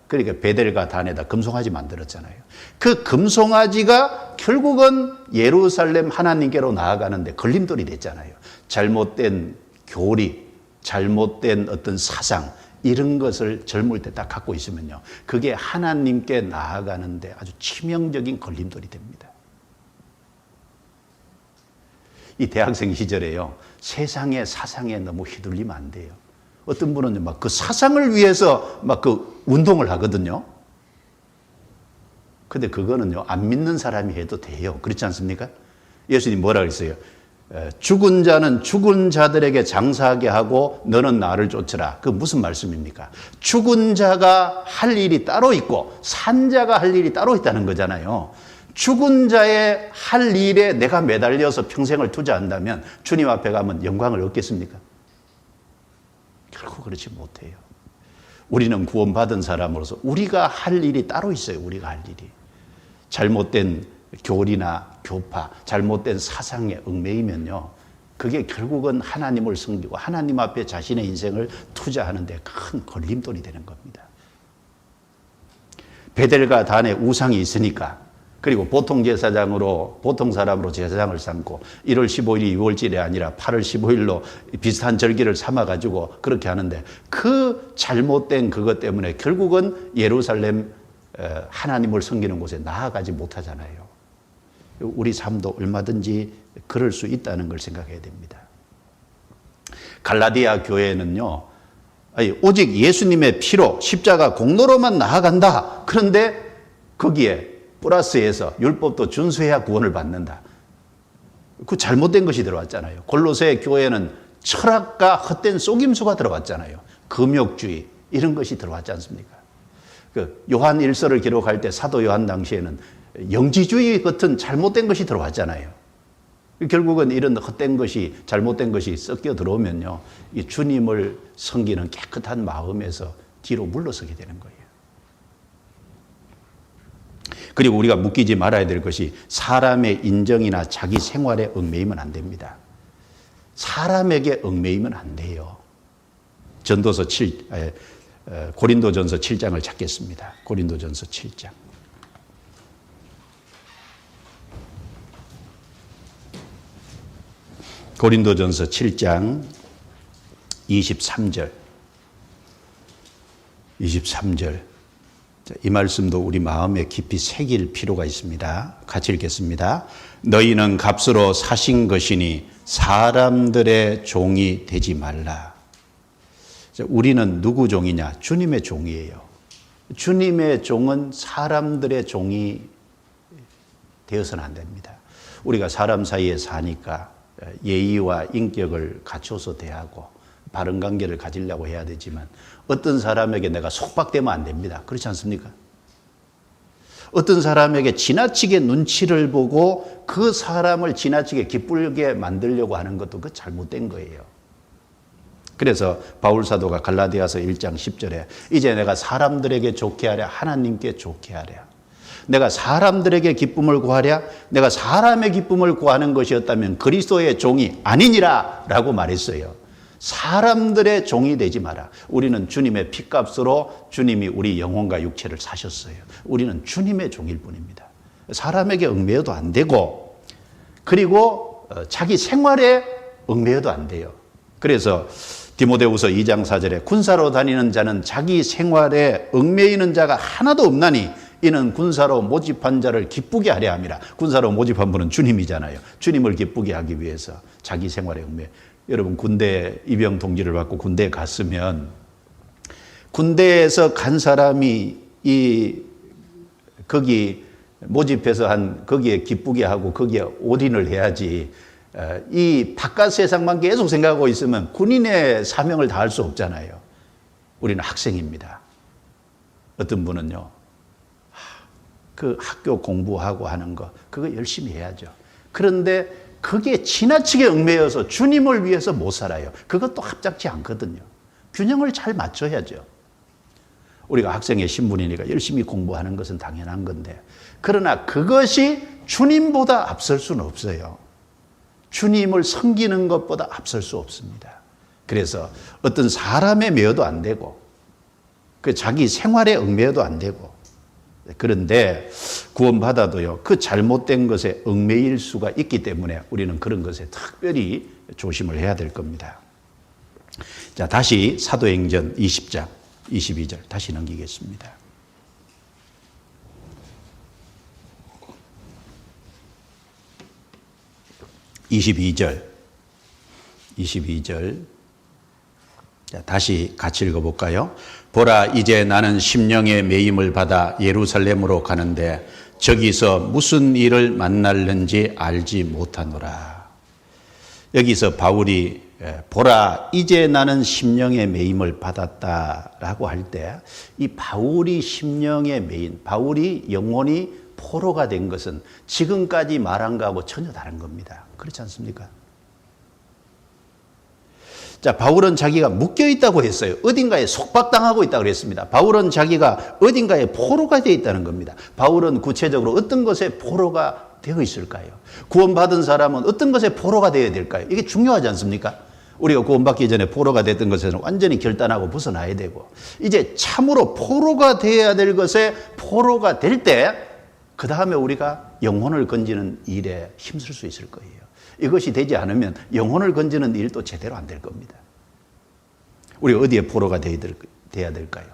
그러니까 베델과 단에다 금송아지 만들었잖아요. 그 금송아지가 결국은 예루살렘 하나님께로 나아가는데 걸림돌이 됐잖아요. 잘못된 교리, 잘못된 어떤 사상 이런 것을 젊을 때 딱 갖고 있으면요, 그게 하나님께 나아가는데 아주 치명적인 걸림돌이 됩니다. 이 대학생 시절에요, 세상의 사상에 너무 휘둘리면 안 돼요. 어떤 분은 막 그 사상을 위해서 막 그 운동을 하거든요. 근데 그거는요, 안 믿는 사람이 해도 돼요. 그렇지 않습니까? 예수님 뭐라 그랬어요? 죽은 자는 죽은 자들에게 장사하게 하고 너는 나를 쫓으라. 그 무슨 말씀입니까? 죽은 자가 할 일이 따로 있고 산 자가 할 일이 따로 있다는 거잖아요. 죽은 자의 할 일에 내가 매달려서 평생을 투자한다면 주님 앞에 가면 영광을 얻겠습니까? 결코 그렇지 못해요. 우리는 구원받은 사람으로서 우리가 할 일이 따로 있어요. 우리가 할 일이. 잘못된 교리나 교파, 잘못된 사상에 얽매이면요, 그게 결국은 하나님을 섬기고 하나님 앞에 자신의 인생을 투자하는 데 큰 걸림돌이 되는 겁니다. 베델과 단에 우상이 있으니까, 그리고 보통 제사장으로, 보통 사람으로 제사장을 삼고 1월 15일이 6월절이 아니라 8월 15일로 비슷한 절기를 삼아가지고 그렇게 하는데, 그 잘못된 그것 때문에 결국은 예루살렘 하나님을 섬기는 곳에 나아가지 못하잖아요. 우리 삶도 얼마든지 그럴 수 있다는 걸 생각해야 됩니다. 갈라디아 교회는요, 오직 예수님의 피로 십자가 공로로만 나아간다. 그런데 거기에 플러스해서 율법도 준수해야 구원을 받는다. 그 잘못된 것이 들어왔잖아요. 골로새 교회는 철학과 헛된 속임수가 들어왔잖아요. 금욕주의 이런 것이 들어왔지 않습니까? 그 요한 1서를 기록할 때 사도 요한 당시에는 영지주의 같은 잘못된 것이 들어왔잖아요. 결국은 이런 헛된 것이, 잘못된 것이 섞여 들어오면요, 이 주님을 섬기는 깨끗한 마음에서 뒤로 물러서게 되는 거예요. 그리고 우리가 묶이지 말아야 될 것이 사람의 인정이나 자기 생활에 얽매이면 안 됩니다. 사람에게 얽매이면 안 돼요. 고린도전서 7장을 찾겠습니다. 고린도전서 7장. 고린도전서 7장 23절. 이 말씀도 우리 마음에 깊이 새길 필요가 있습니다. 같이 읽겠습니다. 너희는 값으로 사신 것이니 사람들의 종이 되지 말라. 우리는 누구 종이냐? 주님의 종이에요. 주님의 종은 사람들의 종이 되어서는 안 됩니다. 우리가 사람 사이에 사니까 예의와 인격을 갖춰서 대하고 바른 관계를 가지려고 해야 되지만, 어떤 사람에게 내가 속박되면 안 됩니다. 그렇지 않습니까? 어떤 사람에게 지나치게 눈치를 보고 그 사람을 지나치게 기쁘게 만들려고 하는 것도 그 잘못된 거예요. 그래서 바울 사도가 갈라디아서 1장 10절에 이제 내가 사람들에게 좋게 하랴 하나님께 좋게 하랴. 내가 사람들에게 기쁨을 구하랴, 내가 사람의 기쁨을 구하는 것이었다면 그리스도의 종이 아니니라 라고 말했어요. 사람들의 종이 되지 마라. 우리는 주님의 피값으로 주님이 우리 영혼과 육체를 사셨어요. 우리는 주님의 종일 뿐입니다. 사람에게 얽매여도 안 되고, 그리고 자기 생활에 얽매여도 안 돼요. 그래서 디모데후서 2장 4절에 군사로 다니는 자는 자기 생활에 얽매이는 자가 하나도 없나니 이는 군사로 모집한 자를 기쁘게 하려 함이라. 군사로 모집한 분은 주님이잖아요. 주님을 기쁘게 하기 위해서 자기 생활에 얽매여. 여러분, 군대 입영 통지를 받고 군대에 갔으면 군대에서 간 사람이 거기 모집해서 거기에 기쁘게 하고 거기에 올인을 해야지, 이 바깥 세상만 계속 생각하고 있으면 군인의 사명을 다할 수 없잖아요. 우리는 학생입니다. 어떤 분은요, 그 학교 공부하고 하는 거 그거 열심히 해야죠. 그런데 그게 지나치게 얽매여서 주님을 위해서 못 살아요. 그것도 합작지 않거든요. 균형을 잘 맞춰야죠. 우리가 학생의 신분이니까 열심히 공부하는 것은 당연한 건데, 그러나 그것이 주님보다 앞설 수는 없어요. 주님을 섬기는 것보다 앞설 수 없습니다. 그래서 어떤 사람에 매여도 안 되고, 그 자기 생활에 얽매여도 안 되고, 그런데 구원받아도요, 그 잘못된 것에 얽매일 수가 있기 때문에 우리는 그런 것에 특별히 조심을 해야 될 겁니다. 자, 다시 사도행전 20장 22절 다시 넘기겠습니다. (22절) 자, 다시 같이 읽어볼까요? 보라, 이제 나는 심령의 매임을 받아 예루살렘으로 가는데 저기서 무슨 일을 만날는지 알지 못하노라. 여기서 바울이 보라, 이제 나는 심령의 매임을 받았다라고 할 때, 이 바울이 심령의 매임, 바울이 영혼이 포로가 된 것은 지금까지 말한 거하고 전혀 다른 겁니다. 그렇지 않습니까? 자, 바울은 자기가 묶여 있다고 했어요. 어딘가에 속박당하고 있다고 그랬습니다. 바울은 자기가 어딘가에 포로가 되어 있다는 겁니다. 바울은 구체적으로 어떤 것에 포로가 되어 있을까요? 구원받은 사람은 어떤 것에 포로가 되어야 될까요? 이게 중요하지 않습니까? 우리가 구원받기 전에 포로가 됐던 것에는 완전히 결단하고 벗어나야 되고, 이제 참으로 포로가 되어야 될 것에 포로가 될 때, 그 다음에 우리가 영혼을 건지는 일에 힘쓸 수 있을 거예요. 이것이 되지 않으면 영혼을 건지는 일도 제대로 안 될 겁니다. 우리가 어디에 포로가 돼야 될까요?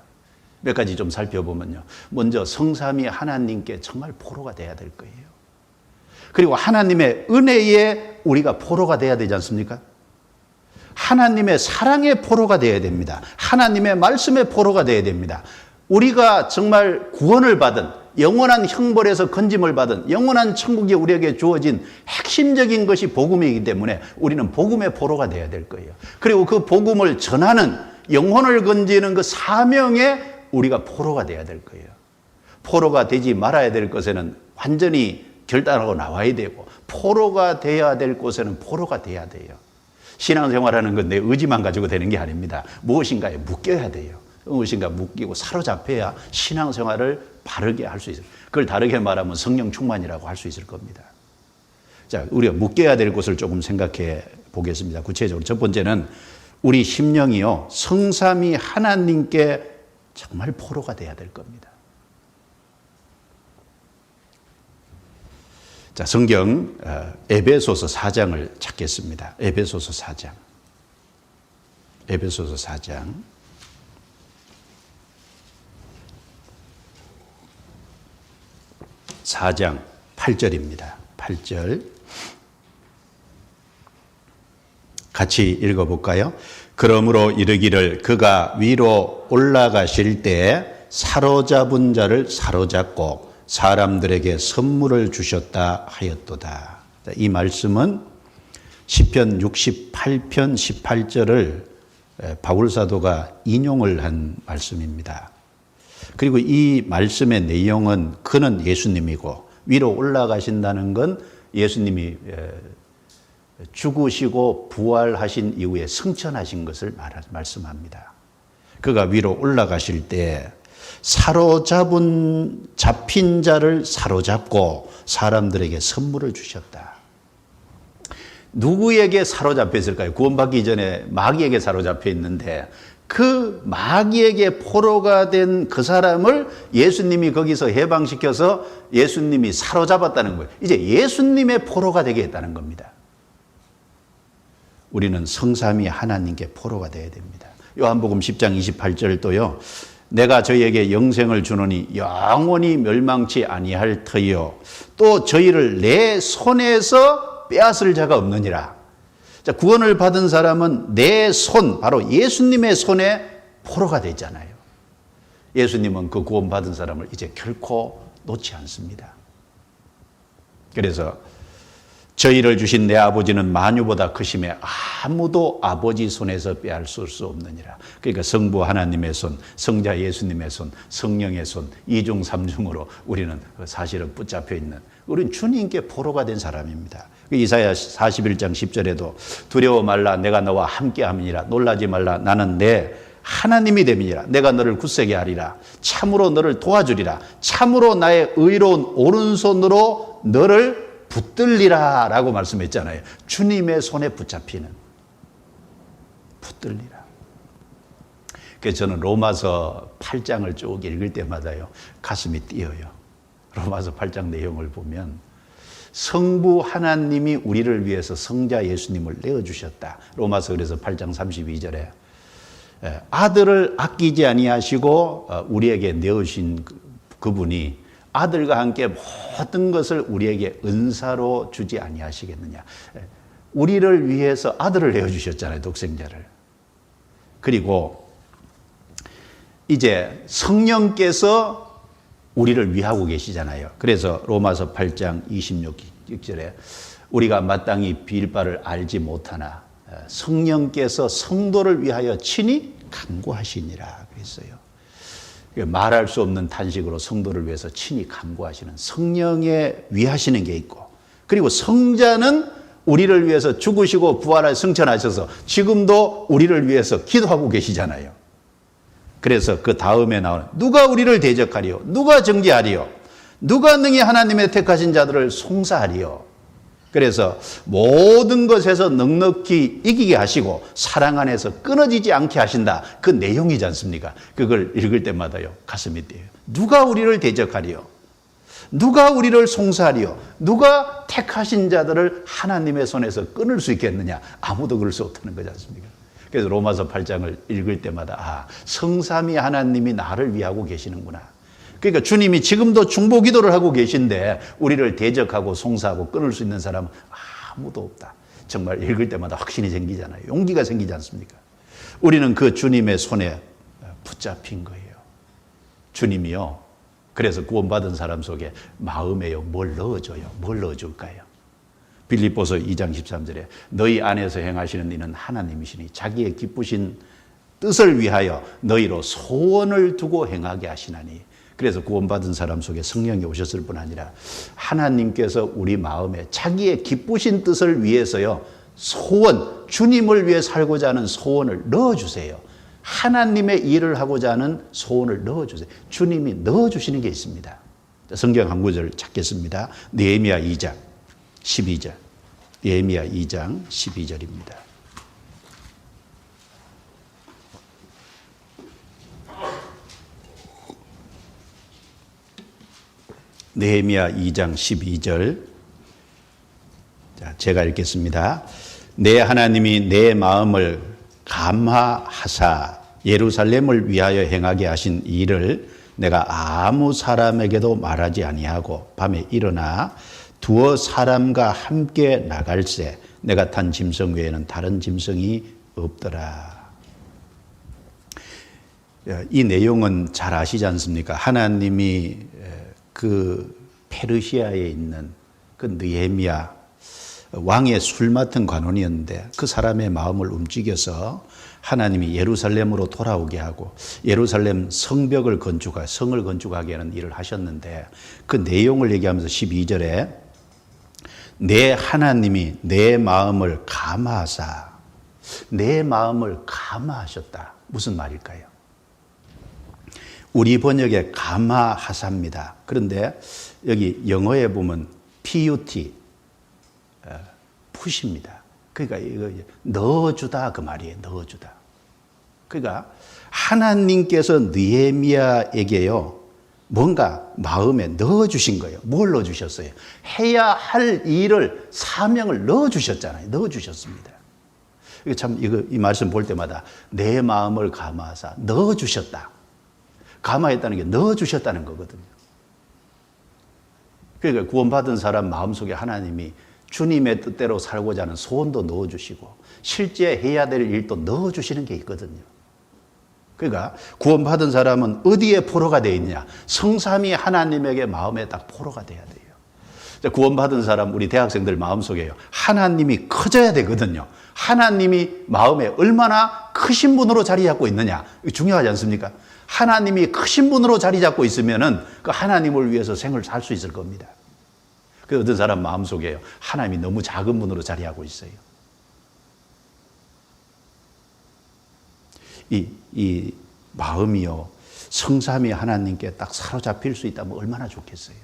몇 가지 좀 살펴보면요. 먼저 성삼위 하나님께 정말 포로가 돼야 될 거예요. 그리고 하나님의 은혜에 우리가 포로가 돼야 되지 않습니까? 하나님의 사랑의 포로가 돼야 됩니다. 하나님의 말씀의 포로가 돼야 됩니다. 우리가 정말 구원을 받은, 영원한 형벌에서 건짐을 받은, 영원한 천국이 우리에게 주어진 핵심적인 것이 복음이기 때문에 우리는 복음의 포로가 돼야 될 거예요. 그리고 그 복음을 전하는, 영혼을 건지는 그 사명에 우리가 포로가 돼야 될 거예요. 포로가 되지 말아야 될 것에는 완전히 결단하고 나와야 되고, 포로가 돼야 될 곳에는 포로가 돼야 돼요. 신앙생활하는 건 내 의지만 가지고 되는 게 아닙니다. 무엇인가에 묶여야 돼요. 무엇인가 묶이고 사로잡혀야 신앙생활을 바르게 할 수 있어요. 그걸 다르게 말하면 성령 충만이라고 할 수 있을 겁니다. 자, 우리가 묶여야 될 곳을 조금 생각해 보겠습니다. 구체적으로 첫 번째는 우리 심령이요, 성삼위 하나님께 정말 포로가 돼야 될 겁니다. 자, 성경 에베소서 4장을 찾겠습니다. 에베소서 4장. 에베소서 4장. 4장 8절입니다. 8절. 같이 읽어볼까요? 그러므로 이르기를 그가 위로 올라가실 때 사로잡은 자를 사로잡고 사람들에게 선물을 주셨다 하였도다. 이 말씀은 시편 68편 18절을 바울사도가 인용을 한 말씀입니다. 그리고 이 말씀의 내용은 그는 예수님이고 위로 올라가신다는 건 예수님이 죽으시고 부활하신 이후에 승천하신 것을 말씀합니다. 그가 위로 올라가실 때 잡힌 자를 사로잡고 사람들에게 선물을 주셨다. 누구에게 사로잡혔을까요? 구원받기 전에 마귀에게 사로잡혀 있는데 그 마귀에게 포로가 된 그 사람을 예수님이 거기서 해방시켜서 예수님이 사로잡았다는 거예요. 이제 예수님의 포로가 되게 했다는 겁니다. 우리는 성삼위 하나님께 포로가 되어야 됩니다. 요한복음 10장 28절도요. 내가 저희에게 영생을 주노니 영원히 멸망치 아니할 터이요 또 저희를 내 손에서 빼앗을 자가 없느니라. 자, 구원을 받은 사람은 내 손, 바로 예수님의 손에 포로가 되잖아요. 예수님은 그 구원받은 사람을 이제 결코 놓지 않습니다. 그래서 저희를 주신 내 아버지는 만유보다 크심에 아무도 아버지 손에서 빼앗을 수 없느니라. 그러니까 성부 하나님의 손, 성자 예수님의 손, 성령의 손, 이중 삼중으로 우리는 사실은 붙잡혀 있는, 우리는 주님께 포로가 된 사람입니다. 이사야 41장 10절에도 두려워 말라 내가 너와 함께함이니라. 놀라지 말라 나는 내 하나님이 됨이니라. 내가 너를 굳세게 하리라. 참으로 너를 도와주리라. 참으로 나의 의로운 오른손으로 너를 붙들리라 라고 말씀했잖아요. 주님의 손에 붙잡히는, 붙들리라. 그래서 저는 로마서 8장을 쭉 읽을 때마다요 가슴이 뛰어요. 로마서 8장 내용을 보면 성부 하나님이 우리를 위해서 성자 예수님을 내어주셨다. 로마서 그래서 8장 32절에 아들을 아끼지 아니하시고 우리에게 내어주신 그분이 아들과 함께 모든 것을 우리에게 은사로 주지 아니하시겠느냐. 우리를 위해서 아들을 내어주셨잖아요. 독생자를. 그리고 이제 성령께서 우리를 위하고 계시잖아요. 그래서 로마서 8장 26절에 우리가 마땅히 빌 바를 알지 못하나 성령께서 성도를 위하여 친히 간구하시니라 그랬어요. 말할 수 없는 탄식으로 성도를 위해서 친히 간구하시는 성령에 위하시는 게 있고, 그리고 성자는 우리를 위해서 죽으시고 부활하여 승천하셔서 지금도 우리를 위해서 기도하고 계시잖아요. 그래서 그 다음에 나오는 누가 우리를 대적하리요? 누가 정죄하리요? 누가 능히 하나님의 택하신 자들을 송사하리요. 그래서 모든 것에서 넉넉히 이기게 하시고 사랑 안에서 끊어지지 않게 하신다. 그 내용이지 않습니까? 그걸 읽을 때마다요, 가슴이 뛰어요. 누가 우리를 대적하리요? 누가 우리를 송사하리요? 누가 택하신 자들을 하나님의 손에서 끊을 수 있겠느냐? 아무도 그럴 수 없다는 거지 않습니까? 그래서 로마서 8장을 읽을 때마다 성삼위 하나님이 나를 위하고 계시는구나. 그러니까 주님이 지금도 중보 기도를 하고 계신데 우리를 대적하고 송사하고 끊을 수 있는 사람은 아무도 없다. 정말 읽을 때마다 확신이 생기잖아요. 용기가 생기지 않습니까? 우리는 그 주님의 손에 붙잡힌 거예요. 주님이요. 그래서 구원받은 사람 속에 마음에요, 뭘 넣어줘요? 뭘 넣어줄까요? 빌립보서 2장 13절에 너희 안에서 행하시는 이는 하나님이시니 자기의 기쁘신 뜻을 위하여 너희로 소원을 두고 행하게 하시나니. 그래서 구원받은 사람 속에 성령이 오셨을 뿐 아니라 하나님께서 우리 마음에 자기의 기쁘신 뜻을 위해서요, 소원, 주님을 위해 살고자 하는 소원을 넣어주세요. 하나님의 일을 하고자 하는 소원을 넣어주세요. 주님이 넣어주시는 게 있습니다. 성경 한 구절 찾겠습니다. 느헤미야 2장 12절. 느헤미야 2장 12절입니다. 느헤미야 2장 12절. 자, 제가 읽겠습니다. 내 하나님이 내 마음을 감화하사 예루살렘을 위하여 행하게 하신 일을 내가 아무 사람에게도 말하지 아니하고 밤에 일어나 두어 사람과 함께 나갈새 내가 탄 짐승 외에는 다른 짐승이 없더라. 이 내용은 잘 아시지 않습니까? 하나님이 그 페르시아에 있는 그 느헤미야 왕의 술 맡은 관원이었는데 그 사람의 마음을 움직여서 하나님이 예루살렘으로 돌아오게 하고 예루살렘 성벽을 건축하게, 성을 건축하게 하는 일을 하셨는데 그 내용을 얘기하면서 12절에 내 하나님이 내 마음을 감화하사, 내 마음을 감화하셨다. 무슨 말일까요? 우리 번역에 감화하사입니다. 그런데 여기 영어에 보면 PUT, 푸십니다. 그러니까 이거 넣어주다 그 말이에요. 넣어주다. 그러니까 하나님께서 느헤미야에게요, 뭔가 마음에 넣어주신 거예요. 뭘 넣어주셨어요? 해야 할 일을, 사명을 넣어주셨잖아요. 넣어주셨습니다. 이거 참, 이 말씀 볼 때마다 내 마음을 감화하사 넣어주셨다. 감화했다는 게 넣어주셨다는 거거든요. 그러니까 구원받은 사람 마음속에 하나님이 주님의 뜻대로 살고자 하는 소원도 넣어주시고 실제 해야 될 일도 넣어주시는 게 있거든요. 그러니까 구원받은 사람은 어디에 포로가 되어 있느냐? 성삼위 하나님에게 마음에 딱 포로가 돼야 돼요. 구원받은 사람, 우리 대학생들 마음속에요, 하나님이 커져야 되거든요. 하나님이 마음에 얼마나 크신 분으로 자리 잡고 있느냐, 이거 중요하지 않습니까? 하나님이 크신 분으로 자리 잡고 있으면은 그 하나님을 위해서 생을 살 수 있을 겁니다. 그 어떤 사람 마음속에요, 하나님이 너무 작은 분으로 자리하고 있어요. 이 마음이요, 성삼위 하나님께 딱 사로잡힐 수 있다면 얼마나 좋겠어요.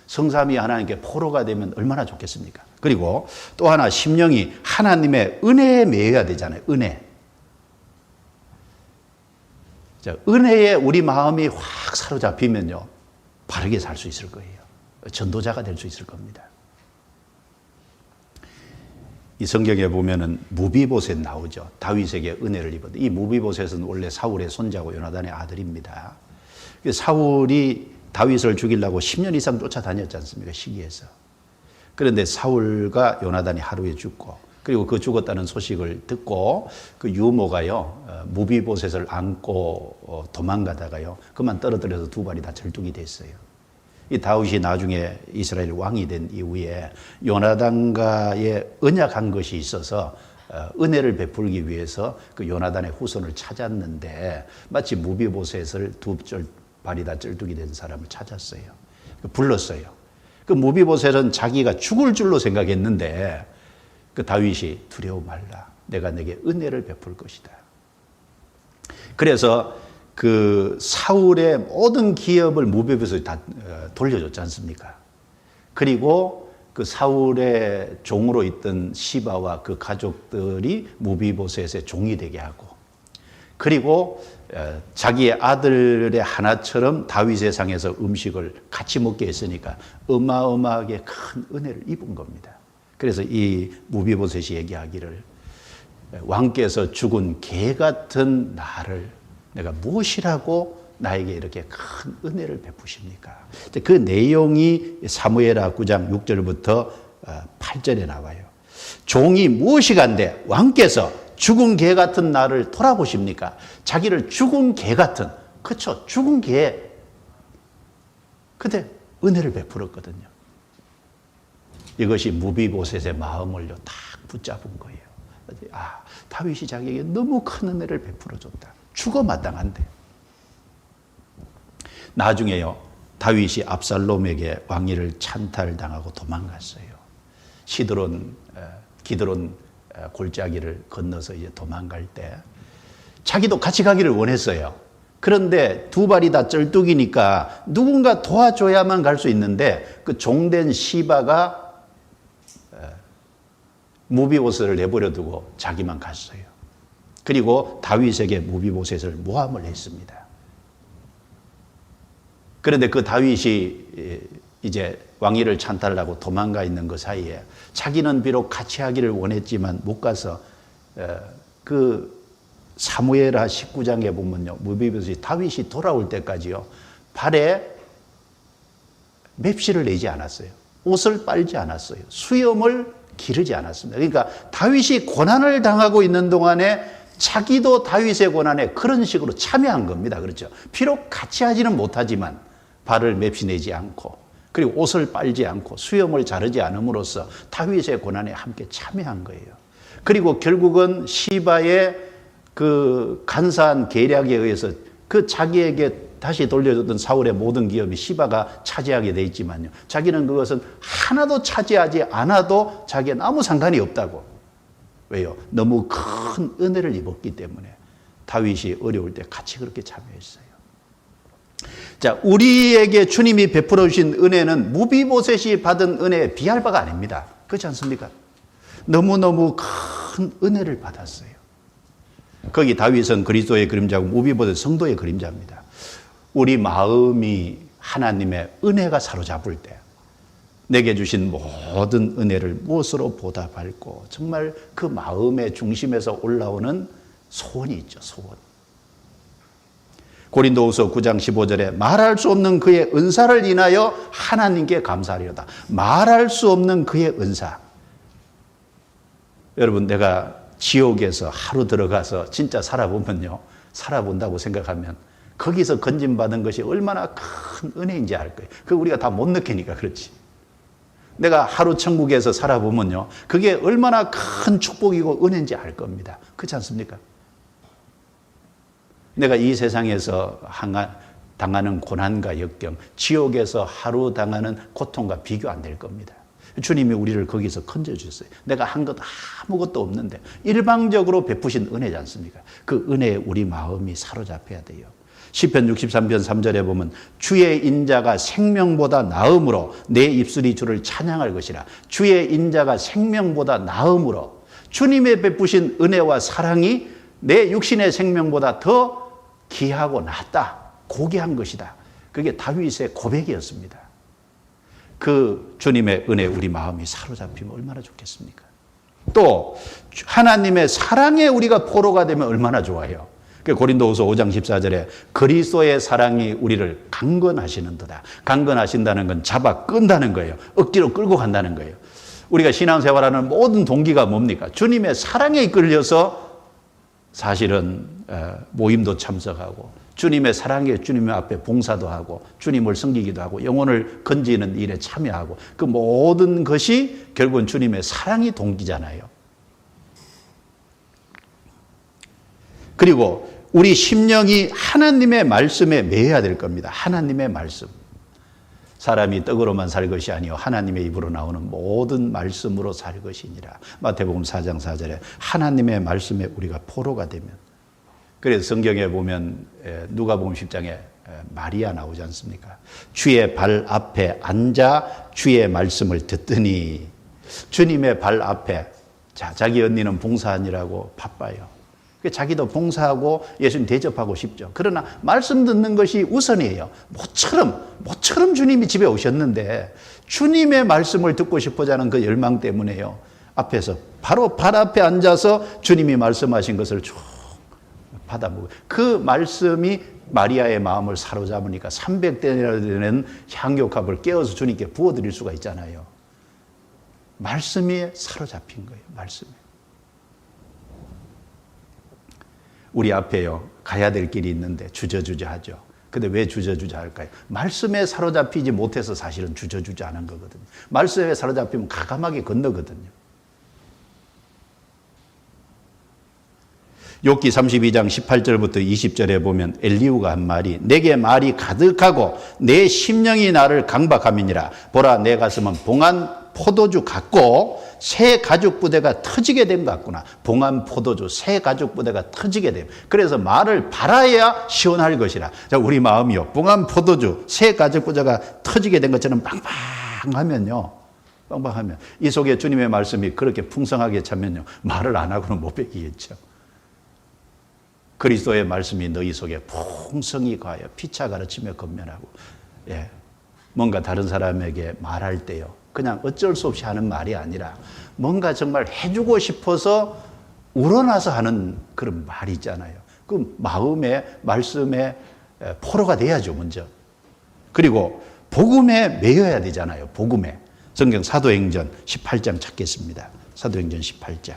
성삼위 하나님께 포로가 되면 얼마나 좋겠습니까? 그리고 또 하나, 심령이 하나님의 은혜에 매여야 되잖아요. 은혜. 자, 은혜에 우리 마음이 확 사로잡히면요, 바르게 살 수 있을 거예요. 전도자가 될 수 있을 겁니다. 이 성경에 보면은 무비보셋 나오죠. 다윗에게 은혜를 입었는데 이 무비보셋은 원래 사울의 손자고 요나단의 아들입니다. 사울이 다윗을 죽이려고 10년 이상 쫓아다녔지 않습니까? 시기에서. 그런데 사울과 요나단이 하루에 죽고, 그리고 그 죽었다는 소식을 듣고 그 유모가요, 무비보셋을 안고 도망가다가요, 그만 떨어뜨려서 두 발이 다 절뚝이 됐어요. 이 다윗이 나중에 이스라엘 왕이 된 이후에 요나단과의 언약한 것이 있어서 은혜를 베풀기 위해서 그 요나단의 후손을 찾았는데 마치 무비보셋을 두 발이 다 쩔뚝이 된 사람을 찾았어요. 불렀어요. 그 무비보셋은 자기가 죽을 줄로 생각했는데 그 다윗이 두려워 말라. 내가 내게 은혜를 베풀 것이다. 그래서 그 사울의 모든 기업을 무비보셋이 다 돌려줬지 않습니까? 그리고 그 사울의 종으로 있던 시바와 그 가족들이 무비보셋의 종이 되게 하고, 그리고 자기의 아들의 하나처럼 다윗의 상에서 음식을 같이 먹게 했으니까 어마어마하게 큰 은혜를 입은 겁니다. 그래서 이 무비보셋이 얘기하기를, 왕께서 죽은 개 같은 나를 내가 무엇이라고 나에게 이렇게 큰 은혜를 베푸십니까? 그 내용이 사무엘하 9장 6절부터 8절에 나와요. 종이 무엇이 간데 왕께서 죽은 개 같은 나를 돌아보십니까? 자기를 죽은 개 같은, 그렇죠, 죽은 개. 근데 은혜를 베풀었거든요. 이것이 무비보셋의 마음을요 딱 붙잡은 거예요. 아, 다윗이 자기에게 너무 큰 은혜를 베풀어줬다. 죽어 마땅한데. 나중에요, 다윗이 압살롬에게 왕위를 찬탈당하고 도망갔어요. 기드론 골짜기를 건너서 이제 도망갈 때 자기도 같이 가기를 원했어요. 그런데 두 발이 다 쩔뚝이니까 누군가 도와줘야만 갈 수 있는데 그 종된 시바가 무비보셋을 내버려 두고 자기만 갔어요. 그리고 다윗에게 무비보셋을 모함을 했습니다. 그런데 그 다윗이 이제 왕위를 찬탈하고 도망가 있는 그 사이에 자기는 비록 같이 하기를 원했지만 못 가서 그 사무엘하 19장에 보면요, 무비보셋이 다윗이 돌아올 때까지요 발에 맵시를 내지 않았어요. 옷을 빨지 않았어요. 수염을 기르지 않았습니다. 그러니까 다윗이 고난을 당하고 있는 동안에 자기도 다윗의 고난에 그런 식으로 참여한 겁니다. 그렇죠? 비록 같이 하지는 못하지만 발을 맵시내지 않고, 그리고 옷을 빨지 않고 수염을 자르지 않음으로써 다윗의 고난에 함께 참여한 거예요. 그리고 결국은 시바의 그 간사한 계략에 의해서 그 자기에게 다시 돌려줬던 사울의 모든 기업이 시바가 차지하게 돼 있지만요, 자기는 그것은 하나도 차지하지 않아도 자기는 아무 상관이 없다고. 왜요? 너무 큰 은혜를 입었기 때문에 다윗이 어려울 때 같이 그렇게 참여했어요. 자, 우리에게 주님이 베풀어 주신 은혜는 무비보셋이 받은 은혜에 비할 바가 아닙니다. 그렇지 않습니까? 너무너무 큰 은혜를 받았어요. 거기 다윗은 그리스도의 그림자고 무비보셋 성도의 그림자입니다. 우리 마음이 하나님의 은혜가 사로잡을 때 내게 주신 모든 은혜를 무엇으로 보답할고, 정말 그 마음의 중심에서 올라오는 소원이 있죠. 소원. 고린도후서 9장 15절에 말할 수 없는 그의 은사를 인하여 하나님께 감사하리로다. 말할 수 없는 그의 은사. 여러분, 내가 지옥에서 하루 들어가서 진짜 살아보면요, 살아본다고 생각하면 거기서 건진받은 것이 얼마나 큰 은혜인지 알 거예요. 그거 우리가 다 못 느끼니까 그렇지. 내가 하루 천국에서 살아보면요, 그게 얼마나 큰 축복이고 은혜인지 알 겁니다. 그렇지 않습니까? 내가 이 세상에서 당하는 고난과 역경, 지옥에서 하루 당하는 고통과 비교 안 될 겁니다. 주님이 우리를 거기서 건져주셨어요. 내가 한 것 아무것도 없는데 일방적으로 베푸신 은혜지 않습니까? 그 은혜에 우리 마음이 사로잡혀야 돼요. 시편 63편 3절에 보면 주의 인자가 생명보다 나음으로 내 입술이 주를 찬양할 것이라. 주의 인자가 생명보다 나음으로, 주님의 베푸신 은혜와 사랑이 내 육신의 생명보다 더 귀하고 낫다, 고귀한 것이다. 그게 다윗의 고백이었습니다. 그 주님의 은혜에 우리 마음이 사로잡히면 얼마나 좋겠습니까? 또 하나님의 사랑에 우리가 포로가 되면 얼마나 좋아요. 고린도후서 5장 14절에 그리스도의 사랑이 우리를 강건하시는도다. 강건하신다는 건 잡아 끈다는 거예요. 억지로 끌고 간다는 거예요. 우리가 신앙생활하는 모든 동기가 뭡니까? 주님의 사랑에 이끌려서 사실은 모임도 참석하고, 주님의 사랑에 주님 앞에 봉사도 하고, 주님을 섬기기도 하고, 영혼을 건지는 일에 참여하고, 그 모든 것이 결국은 주님의 사랑이 동기잖아요. 그리고 우리 심령이 하나님의 말씀에 매여야 될 겁니다. 하나님의 말씀. 사람이 떡으로만 살 것이 아니요 하나님의 입으로 나오는 모든 말씀으로 살 것이니라. 마태복음 4장 4절에 하나님의 말씀에 우리가 포로가 되면 그래서 성경에 보면 누가복음 10장에 마리아 나오지 않습니까? 주의 발 앞에 앉아 주의 말씀을 듣더니 주님의 발 앞에 자기 언니는 봉사하느라고 바빠요. 자기도 봉사하고 예수님 대접하고 싶죠. 그러나 말씀 듣는 것이 우선이에요. 모처럼 주님이 집에 오셨는데 주님의 말씀을 듣고 싶어서 하는 그 열망 때문에요. 앞에서 바로 발 앞에 앉아서 주님이 말씀하신 것을 쭉 받아보고 그 말씀이 마리아의 마음을 사로잡으니까 300대나 되는 향료값을 깨어서 주님께 부어드릴 수가 있잖아요. 말씀이 사로잡힌 거예요. 말씀이. 우리 앞에요. 가야 될 길이 있는데 주저주저하죠. 근데 왜 주저주저 할까요? 말씀에 사로잡히지 못해서 사실은 주저주저 하는 거거든요. 말씀에 사로잡히면 가감하게 건너거든요. 욥기 32장 18절부터 20절에 보면 엘리후가 한 말이 내게 말이 가득하고 내 심령이 나를 강박함이니라. 보라 내 가슴은 봉한 포도주 같고 새 가죽 부대가 터지게 된 것 같구나. 봉한 포도주 새 가죽 부대가 터지게 돼요. 그래서 말을 바라야 시원할 것이라. 자, 우리 마음이요. 봉한 포도주 새 가죽 부대가 터지게 된 것처럼 빵빵하면요. 빵빵하면 이 속에 주님의 말씀이 그렇게 풍성하게 차면요. 말을 안 하고는 못 베기겠죠. 그리스도의 말씀이 너희 속에 풍성히 가하여 피차 가르치며 건면하고 뭔가 다른 사람에게 말할 때요. 그냥 어쩔 수 없이 하는 말이 아니라 뭔가 정말 해주고 싶어서 우러나서 하는 그런 말이 있잖아요. 그 마음에 말씀에 포로가 돼야죠. 먼저. 그리고 복음에 매여야 되잖아요. 복음에. 성경 사도행전 18장 찾겠습니다. 사도행전 18장.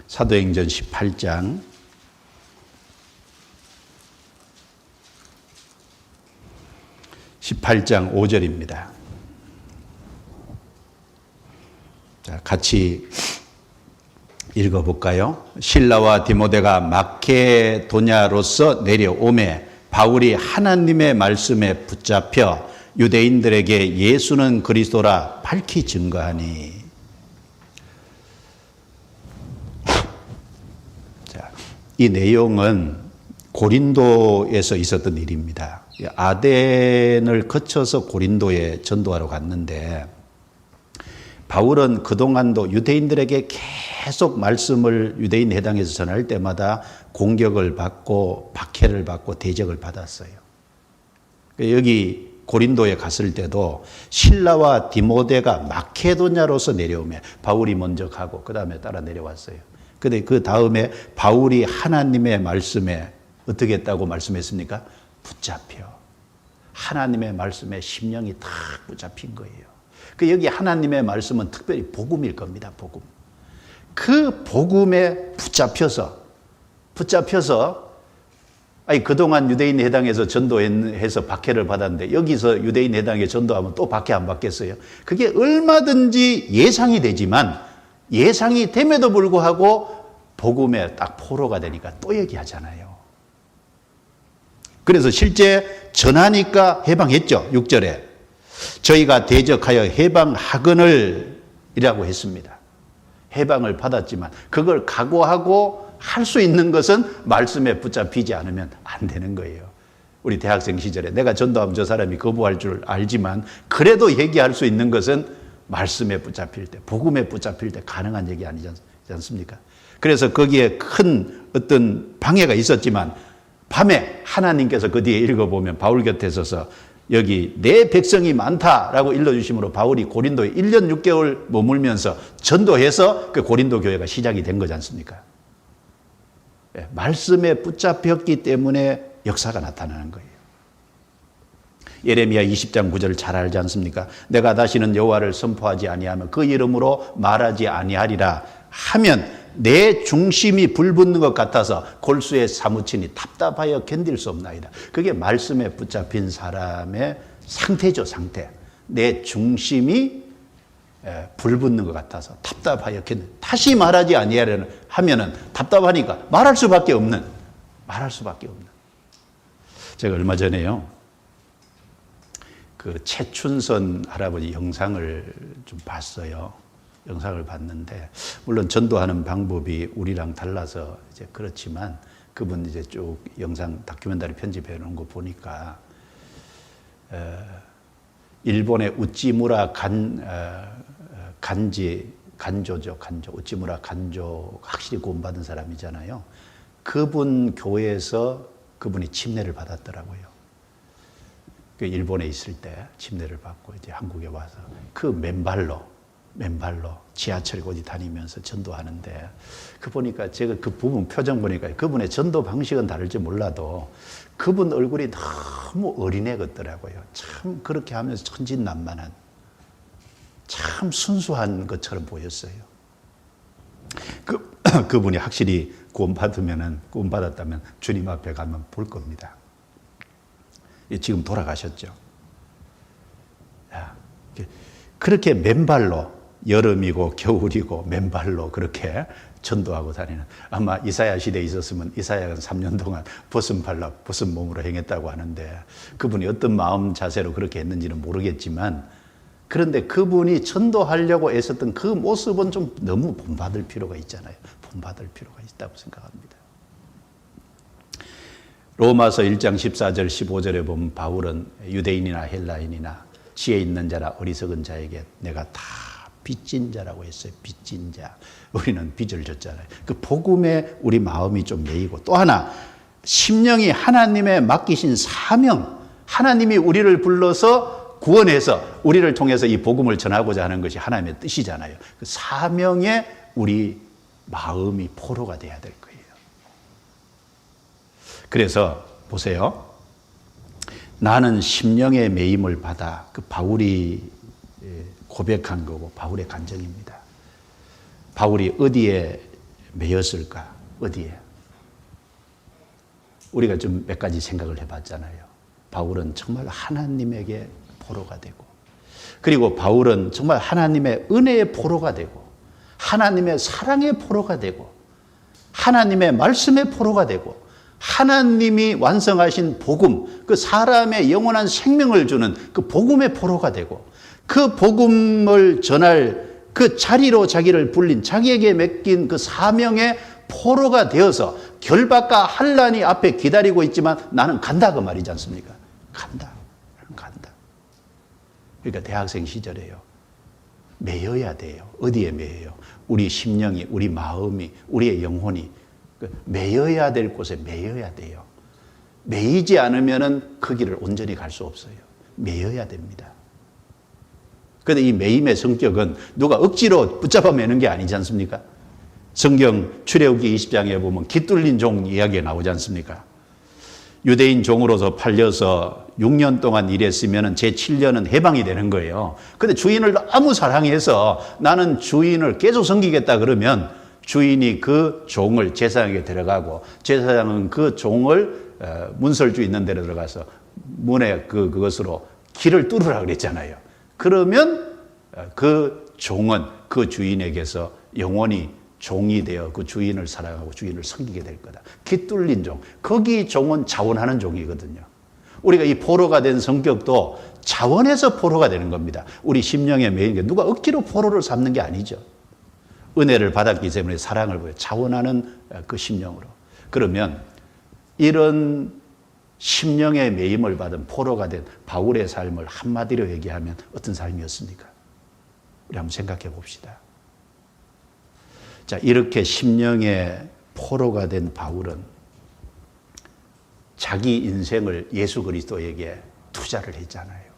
사도행전 18장 18장 5절입니다. 자, 같이 읽어볼까요? 실라와 디모데가 마케도냐로서 내려오매 바울이 하나님의 말씀에 붙잡혀 유대인들에게 예수는 그리스도라 밝히 증거하니. 이 내용은 고린도에서 있었던 일입니다. 아덴을 거쳐서 고린도에 전도하러 갔는데 바울은 그동안도 유대인들에게 계속 말씀을 유대인 회당에서 전할 때마다 공격을 받고 박해를 받고 대적을 받았어요. 여기 고린도에 갔을 때도 실라와 디모데가 마케도냐로서 내려오면 바울이 먼저 가고 그 다음에 따라 내려왔어요. 근데 그 다음에 바울이 하나님의 말씀에 어떻게 했다고 말씀했습니까? 붙잡혀. 하나님의 말씀에 심령이 탁 붙잡힌 거예요. 여기 하나님의 말씀은 특별히 복음일 겁니다. 복음. 그 복음에 붙잡혀서 그동안 유대인 회당에서 전도해서 박해를 받았는데 여기서 유대인 회당에 전도하면 또 박해 안 받겠어요? 그게 얼마든지 예상이 되지만 예상이 됨에도 불구하고 복음에 딱 포로가 되니까 또 얘기하잖아요. 그래서 실제 전하니까 해방했죠. 6절에 저희가 대적하여 해방하거늘 이라고 했습니다. 해방을 받았지만 그걸 각오하고 할 수 있는 것은 말씀에 붙잡히지 않으면 안 되는 거예요. 우리 대학생 시절에 내가 전도하면 저 사람이 거부할 줄 알지만 그래도 얘기할 수 있는 것은 말씀에 붙잡힐 때, 복음에 붙잡힐 때 가능한 얘기 아니지 않습니까? 그래서 거기에 큰 어떤 방해가 있었지만 밤에 하나님께서 그 뒤에 읽어보면 바울 곁에 서서 여기 내 백성이 많다라고 일러주심으로 바울이 고린도에 1년 6개월 머물면서 전도해서 그 고린도 교회가 시작이 된 거지 않습니까? 말씀에 붙잡혔기 때문에 역사가 나타나는 거예요. 예레미야 20장 9절을 잘 알지 않습니까? 내가 다시는 여호와를 선포하지 아니하면 그 이름으로 말하지 아니하리라 하면 내 중심이 불붙는 것 같아서 골수에 사무치니 답답하여 견딜 수 없나이다. 그게 말씀에 붙잡힌 사람의 상태죠. 상태. 내 중심이 불붙는 것 같아서 답답하여 견딜. 다시 말하지 아니하려는 하면은 답답하니까 말할 수밖에 없는. 제가 얼마 전에요. 그 최춘선 할아버지 영상을 좀 봤어요. 영상을 봤는데, 물론 전도하는 방법이 우리랑 달라서 이제 그렇지만 그분 이제 쭉 영상 다큐멘터리 편집해 놓은 거 보니까 일본의 우찌무라 간조죠. 우찌무라 간조 확실히 구원받은 사람이잖아요. 그분 교회에서 그분이 침례를 받았더라고요. 그 일본에 있을 때 침례를 받고 이제 한국에 와서 그 맨발로 지하철 어디 다니면서 전도하는데, 그 보니까 제가 그 부분 표정 보니까 그분의 전도 방식은 다를지 몰라도 그분 얼굴이 너무 어린애 같더라고요. 참 그렇게 하면서 천진난만한, 참 순수한 것처럼 보였어요. 그분이 확실히 구원받았다면 주님 앞에 가면 볼 겁니다. 지금 돌아가셨죠. 그렇게 맨발로, 여름이고 겨울이고 맨발로 그렇게 전도하고 다니는, 아마 이사야 시대에 있었으면 이사야가 3년 동안 벗은 몸으로 행했다고 하는데, 그분이 어떤 마음 자세로 그렇게 했는지는 모르겠지만, 그런데 그분이 전도하려고 애썼던 그 모습은 좀 너무 본받을 필요가 있잖아요. 본받을 필요가 있다고 생각합니다. 로마서 1장 14절 15절에 보면 바울은 유대인이나 헬라인이나 지혜 있는 자나 어리석은 자에게 내가 다 빚진 자라고 했어요. 빚진 자. 우리는 빚을 졌잖아요. 그 복음에 우리 마음이 좀 매이고, 또 하나 심령이 하나님의 맡기신 사명, 하나님이 우리를 불러서 구원해서 우리를 통해서 이 복음을 전하고자 하는 것이 하나님의 뜻이잖아요. 그 사명에 우리 마음이 포로가 돼야 될 거예요. 그래서 보세요. 나는 심령의 매임을 받아, 그 바울이 고백한 거고 바울의 간증입니다. 바울이 어디에 매였을까? 어디에? 우리가 좀 몇 가지 생각을 해봤잖아요. 바울은 정말 하나님에게 포로가 되고, 그리고 바울은 정말 하나님의 은혜의 포로가 되고, 하나님의 사랑의 포로가 되고, 하나님의 말씀의 포로가 되고, 하나님이 완성하신 복음, 그 사람의 영원한 생명을 주는 그 복음의 포로가 되고, 그 복음을 전할 그 자리로 자기를 불린, 자기에게 맡긴 그 사명의 포로가 되어서 결박과 환난이 앞에 기다리고 있지만 나는 간다, 그 말이지 않습니까? 간다. 나는 간다. 그러니까 대학생 시절에요. 매여야 돼요. 어디에 매여요? 우리 심령이, 우리 마음이, 우리의 영혼이 매여야 될 곳에 매여야 돼요. 매이지 않으면 그 길을 온전히 갈 수 없어요. 매여야 됩니다. 그런데 이 매임의 성격은 누가 억지로 붙잡아 매는 게 아니지 않습니까? 성경 출애굽기 20장에 보면 깃뚫린 종 이야기가 나오지 않습니까? 유대인 종으로서 팔려서 6년 동안 일했으면 제 7년은 해방이 되는 거예요. 그런데 주인을 너무 사랑해서 나는 주인을 계속 섬기겠다 그러면 주인이 그 종을 제사장에게 데려가고, 제사장은 그 종을 문설주 있는 데로 들어가서 문에 그것으로 길을 뚫으라 그랬잖아요. 그러면 그 종은 그 주인에게서 영원히 종이 되어 그 주인을 사랑하고 주인을 섬기게 될 거다. 깃뚫린 종. 거기 종은 자원하는 종이거든요. 우리가 이 포로가 된 성격도 자원해서 포로가 되는 겁니다. 우리 심령에 매인 게 누가 억지로 포로를 삼는 게 아니죠. 은혜를 받았기 때문에 사랑을 보여 자원하는 그 심령으로. 그러면 이런 심령의 매임을 받은 포로가 된 바울의 삶을 한마디로 얘기하면 어떤 삶이었습니까? 우리 한번 생각해 봅시다. 자, 이렇게 심령의 포로가 된 바울은 자기 인생을 예수 그리스도에게 투자를 했잖아요.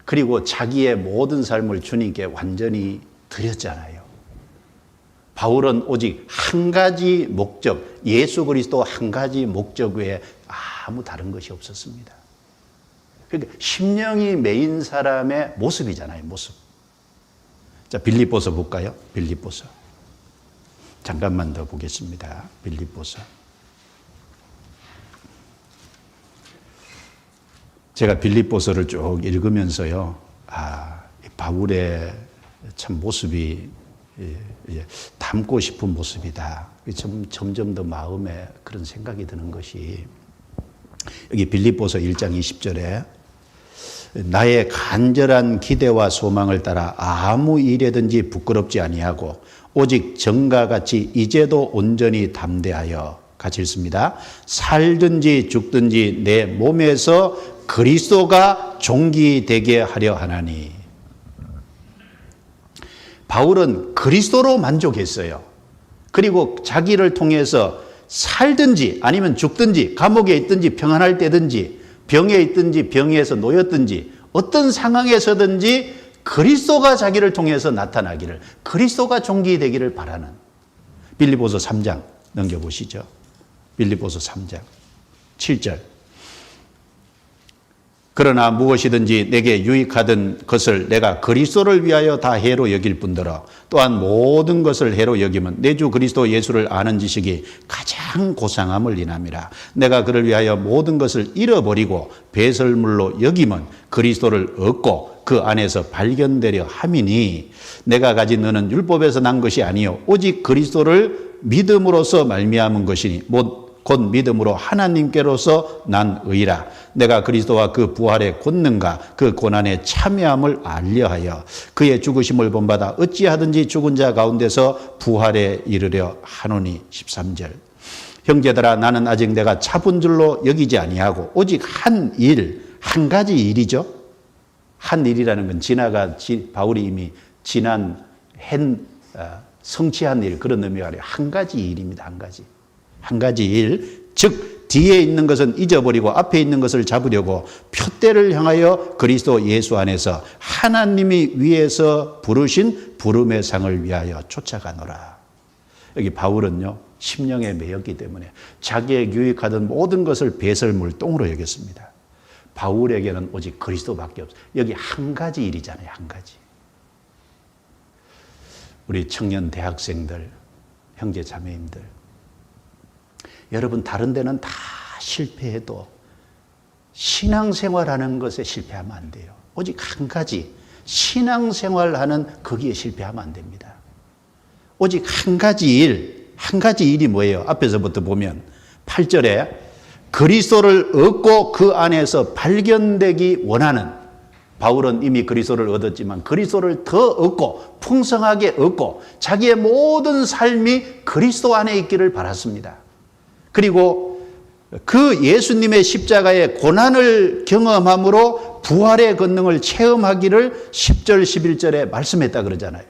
그리고 자기의 모든 삶을 주님께 완전히 드렸잖아요. 바울은 오직 한 가지 목적, 예수 그리스도 한 가지 목적 외에 아무 다른 것이 없었습니다. 그러니까 심령이 매인 사람의 모습이잖아요, 모습. 자, 빌립보서 볼까요? 빌립보서. 잠깐만 더 보겠습니다. 빌립보서. 제가 빌립보서를 쭉 읽으면서요, 바울의 참 모습이 닮고 싶은 모습이다. 점점 더 마음에 그런 생각이 드는 것이, 여기 빌립보서 1장 20절에 나의 간절한 기대와 소망을 따라 아무 일에든지 부끄럽지 아니하고 오직 전과 같이 이제도 온전히 담대하여 같이 읽습니다. 살든지 죽든지 내 몸에서 그리스도가 종기되게 하려 하나니. 바울은 그리스도로 만족했어요. 그리고 자기를 통해서 살든지 아니면 죽든지 감옥에 있든지 평안할 때든지 병에 있든지 병에서 놓였든지 어떤 상황에서든지 그리스도가 자기를 통해서 나타나기를, 그리스도가 종기되기를 바라는. 빌립보서 3장 넘겨보시죠. 빌립보서 3장 7절. 그러나 무엇이든지 내게 유익하던 것을 내가 그리스도를 위하여 다 해로 여길 뿐더러 또한 모든 것을 해로 여기면 내 주 그리스도 예수를 아는 지식이 가장 고상함을 인함이라. 내가 그를 위하여 모든 것을 잃어버리고 배설물로 여기면 그리스도를 얻고 그 안에서 발견되려 함이니 내가 가진 너는 율법에서 난 것이 아니요 오직 그리스도를 믿음으로써 말미암은 것이니 곧 믿음으로 하나님께로서 난 의라. 내가 그리스도와 그 부활의 권능과 그 고난의 참여함을 알려하여 그의 죽으심을 본받아 어찌하든지 죽은 자 가운데서 부활에 이르려 하노니. 13절. 형제들아 나는 아직 내가 차분 줄로 여기지 아니하고 오직 한 가지 일이죠. 한 일이라는 건 바울이 이미 성취한 일, 그런 의미가 아니라 한 가지 일입니다. 한 가지 일, 즉 뒤에 있는 것은 잊어버리고 앞에 있는 것을 잡으려고 표대를 향하여 그리스도 예수 안에서 하나님이 위에서 부르신 부름의 상을 위하여 쫓아가노라. 여기 바울은요, 심령에 매였기 때문에 자기의 유익하던 모든 것을 배설물 똥으로 여겼습니다. 바울에게는 오직 그리스도밖에 없어요. 여기 한 가지 일이잖아요. 한 가지. 우리 청년 대학생들, 형제 자매님들, 여러분 다른 데는 다 실패해도 신앙생활하는 것에 실패하면 안 돼요. 오직 한 가지, 신앙생활하는 거기에 실패하면 안 됩니다. 오직 한 가지 일이 뭐예요? 앞에서부터 보면 8절에 그리스도를 얻고 그 안에서 발견되기 원하는. 바울은 이미 그리스도를 얻었지만 그리스도를 더 얻고 풍성하게 얻고 자기의 모든 삶이 그리스도 안에 있기를 바랐습니다. 그리고 그 예수님의 십자가의 고난을 경험함으로 부활의 권능을 체험하기를 10절 11절에 말씀했다 그러잖아요.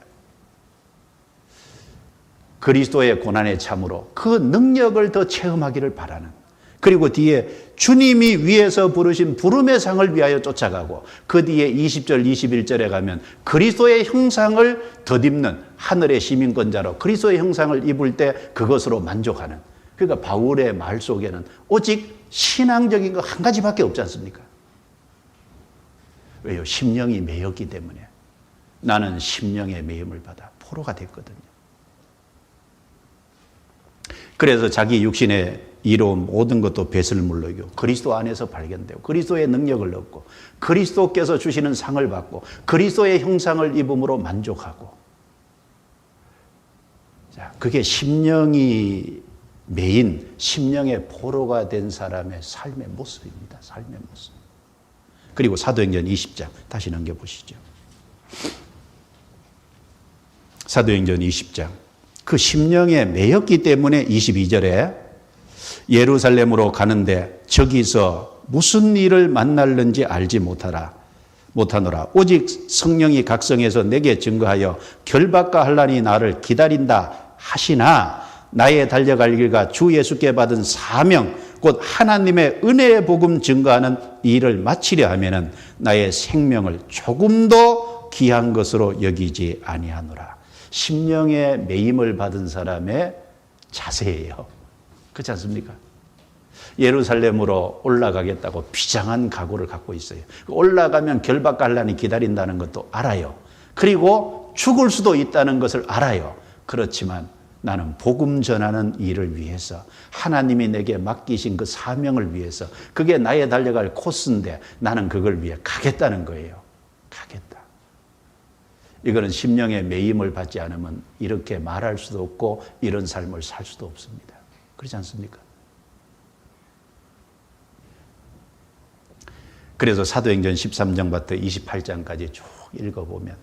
그리스도의 고난의 참으로 그 능력을 더 체험하기를 바라는. 그리고 뒤에 주님이 위에서 부르신 부름의 상을 위하여 쫓아가고 그 뒤에 20절 21절에 가면 그리스도의 형상을 덧입는 하늘의 시민권자로 그리스도의 형상을 입을 때 그것으로 만족하는. 그러니까 바울의 말 속에는 오직 신앙적인 거 한 가지밖에 없지 않습니까? 왜요? 심령이 매였기 때문에. 나는 심령의 매임을 받아 포로가 됐거든요. 그래서 자기 육신의 이로운 모든 것도 배설물로 여기고 그리스도 안에서 발견되고 그리스도의 능력을 얻고 그리스도께서 주시는 상을 받고 그리스도의 형상을 입음으로 만족하고. 자, 그게 심령이 매인, 심령의 포로가 된 사람의 삶의 모습입니다. 삶의 모습. 그리고 사도행전 20장 다시 넘겨보시죠. 사도행전 20장. 그 심령에 매였기 때문에 22절에 예루살렘으로 가는데 저기서 무슨 일을 만날는지 알지 못하노라. 오직 성령이 각성해서 내게 증거하여 결박과 환난이 나를 기다린다 하시나 나의 달려갈 길과 주 예수께 받은 사명 곧 하나님의 은혜의 복음 증거하는 일을 마치려 하면은 나의 생명을 조금도 귀한 것으로 여기지 아니하노라. 심령의 매임을 받은 사람의 자세예요. 그렇지 않습니까? 예루살렘으로 올라가겠다고 비장한 각오를 갖고 있어요. 올라가면 결박과 환난이 기다린다는 것도 알아요. 그리고 죽을 수도 있다는 것을 알아요. 그렇지만 나는 복음 전하는 일을 위해서 하나님이 내게 맡기신 그 사명을 위해서 그게 나의 달려갈 코스인데 나는 그걸 위해 가겠다는 거예요. 가겠다. 이거는 심령의 매임을 받지 않으면 이렇게 말할 수도 없고 이런 삶을 살 수도 없습니다. 그렇지 않습니까? 그래서 사도행전 13장부터 28장까지 쭉 읽어보면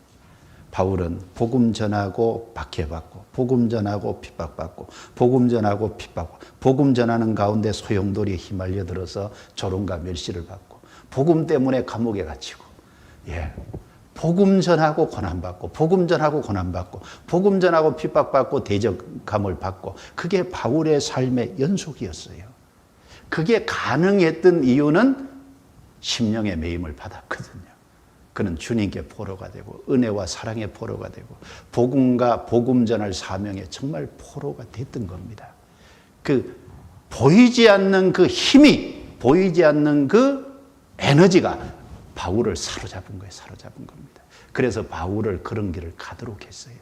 바울은 복음 전하고 박해받고 복음 전하고 핍박받고 복음 전하고 핍박받고 복음 전하는 가운데 소용돌이에 휘말려 들어서 조롱과 멸시를 받고 복음 때문에 감옥에 갇히고 복음 전하고 고난받고 복음 전하고 고난받고 복음 전하고 핍박받고 대적감을 받고 그게 바울의 삶의 연속이었어요. 그게 가능했던 이유는 심령의 매임을 받았거든요. 그는 주님께 포로가 되고 은혜와 사랑의 포로가 되고 복음과 복음 전할 사명에 정말 포로가 됐던 겁니다. 그 보이지 않는 그 힘이 보이지 않는 그 에너지가 바울을 사로잡은 거예요. 사로잡은 겁니다. 그래서 바울을 그런 길을 가도록 했어요.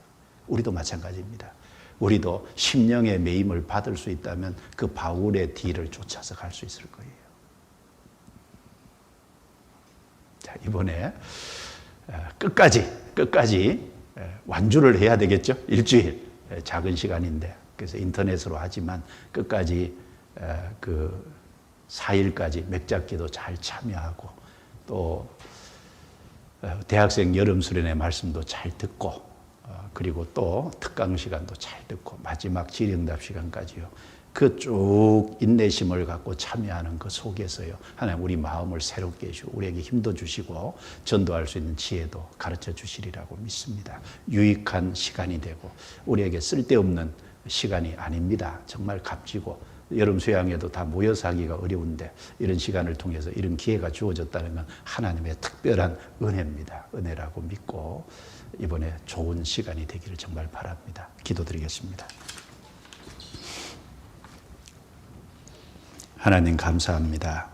우리도 마찬가지입니다. 우리도 심령의 매임을 받을 수 있다면 그 바울의 뒤를 쫓아서 갈 수 있을 거예요. 자, 이번에 끝까지 완주를 해야 되겠죠. 일주일 작은 시간인데 그래서 인터넷으로 하지만 끝까지 그 4일까지 맥잡기도 잘 참여하고 또 대학생 여름 수련회 말씀도 잘 듣고 그리고 또 특강 시간도 잘 듣고 마지막 질의응답 시간까지요. 그 쭉 인내심을 갖고 참여하는 그 속에서요. 하나님 우리 마음을 새롭게 해주고 우리에게 힘도 주시고 전도할 수 있는 지혜도 가르쳐 주시리라고 믿습니다. 유익한 시간이 되고 우리에게 쓸데없는 시간이 아닙니다. 정말 값지고 여름 수양에도 다 모여서 하기가 어려운데 이런 시간을 통해서 이런 기회가 주어졌다는 건 하나님의 특별한 은혜입니다. 은혜라고 믿고 이번에 좋은 시간이 되기를 정말 바랍니다. 기도드리겠습니다. 하나님 감사합니다.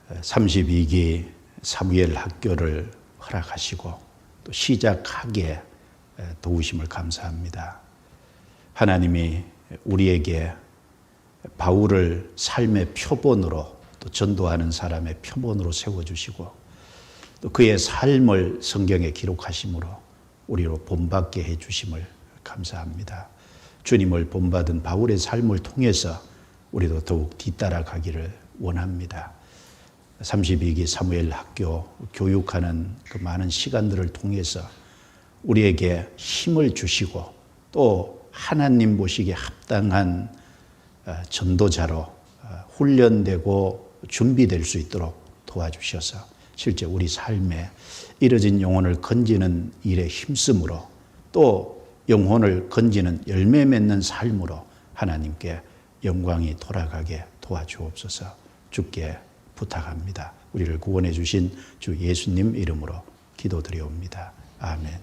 32기 사무엘 학교를 허락하시고 또 시작하게 도우심을 감사합니다. 하나님이 우리에게 바울을 삶의 표본으로 또 전도하는 사람의 표본으로 세워주시고 또 그의 삶을 성경에 기록하심으로 우리로 본받게 해주심을 감사합니다. 주님을 본받은 바울의 삶을 통해서 우리도 더욱 뒤따라가기를 원합니다. 32기 사무엘 학교 교육하는 그 많은 시간들을 통해서 우리에게 힘을 주시고 또 하나님 보시기에 합당한 전도자로 훈련되고 준비될 수 있도록 도와주셔서 실제 우리 삶에 이뤄진 영혼을 건지는 일에 힘쓰므로 또 영혼을 건지는 열매 맺는 삶으로 하나님께 영광이 돌아가게 도와주옵소서. 주께 부탁합니다. 우리를 구원해 주신 주 예수님 이름으로 기도드리옵니다. 아멘.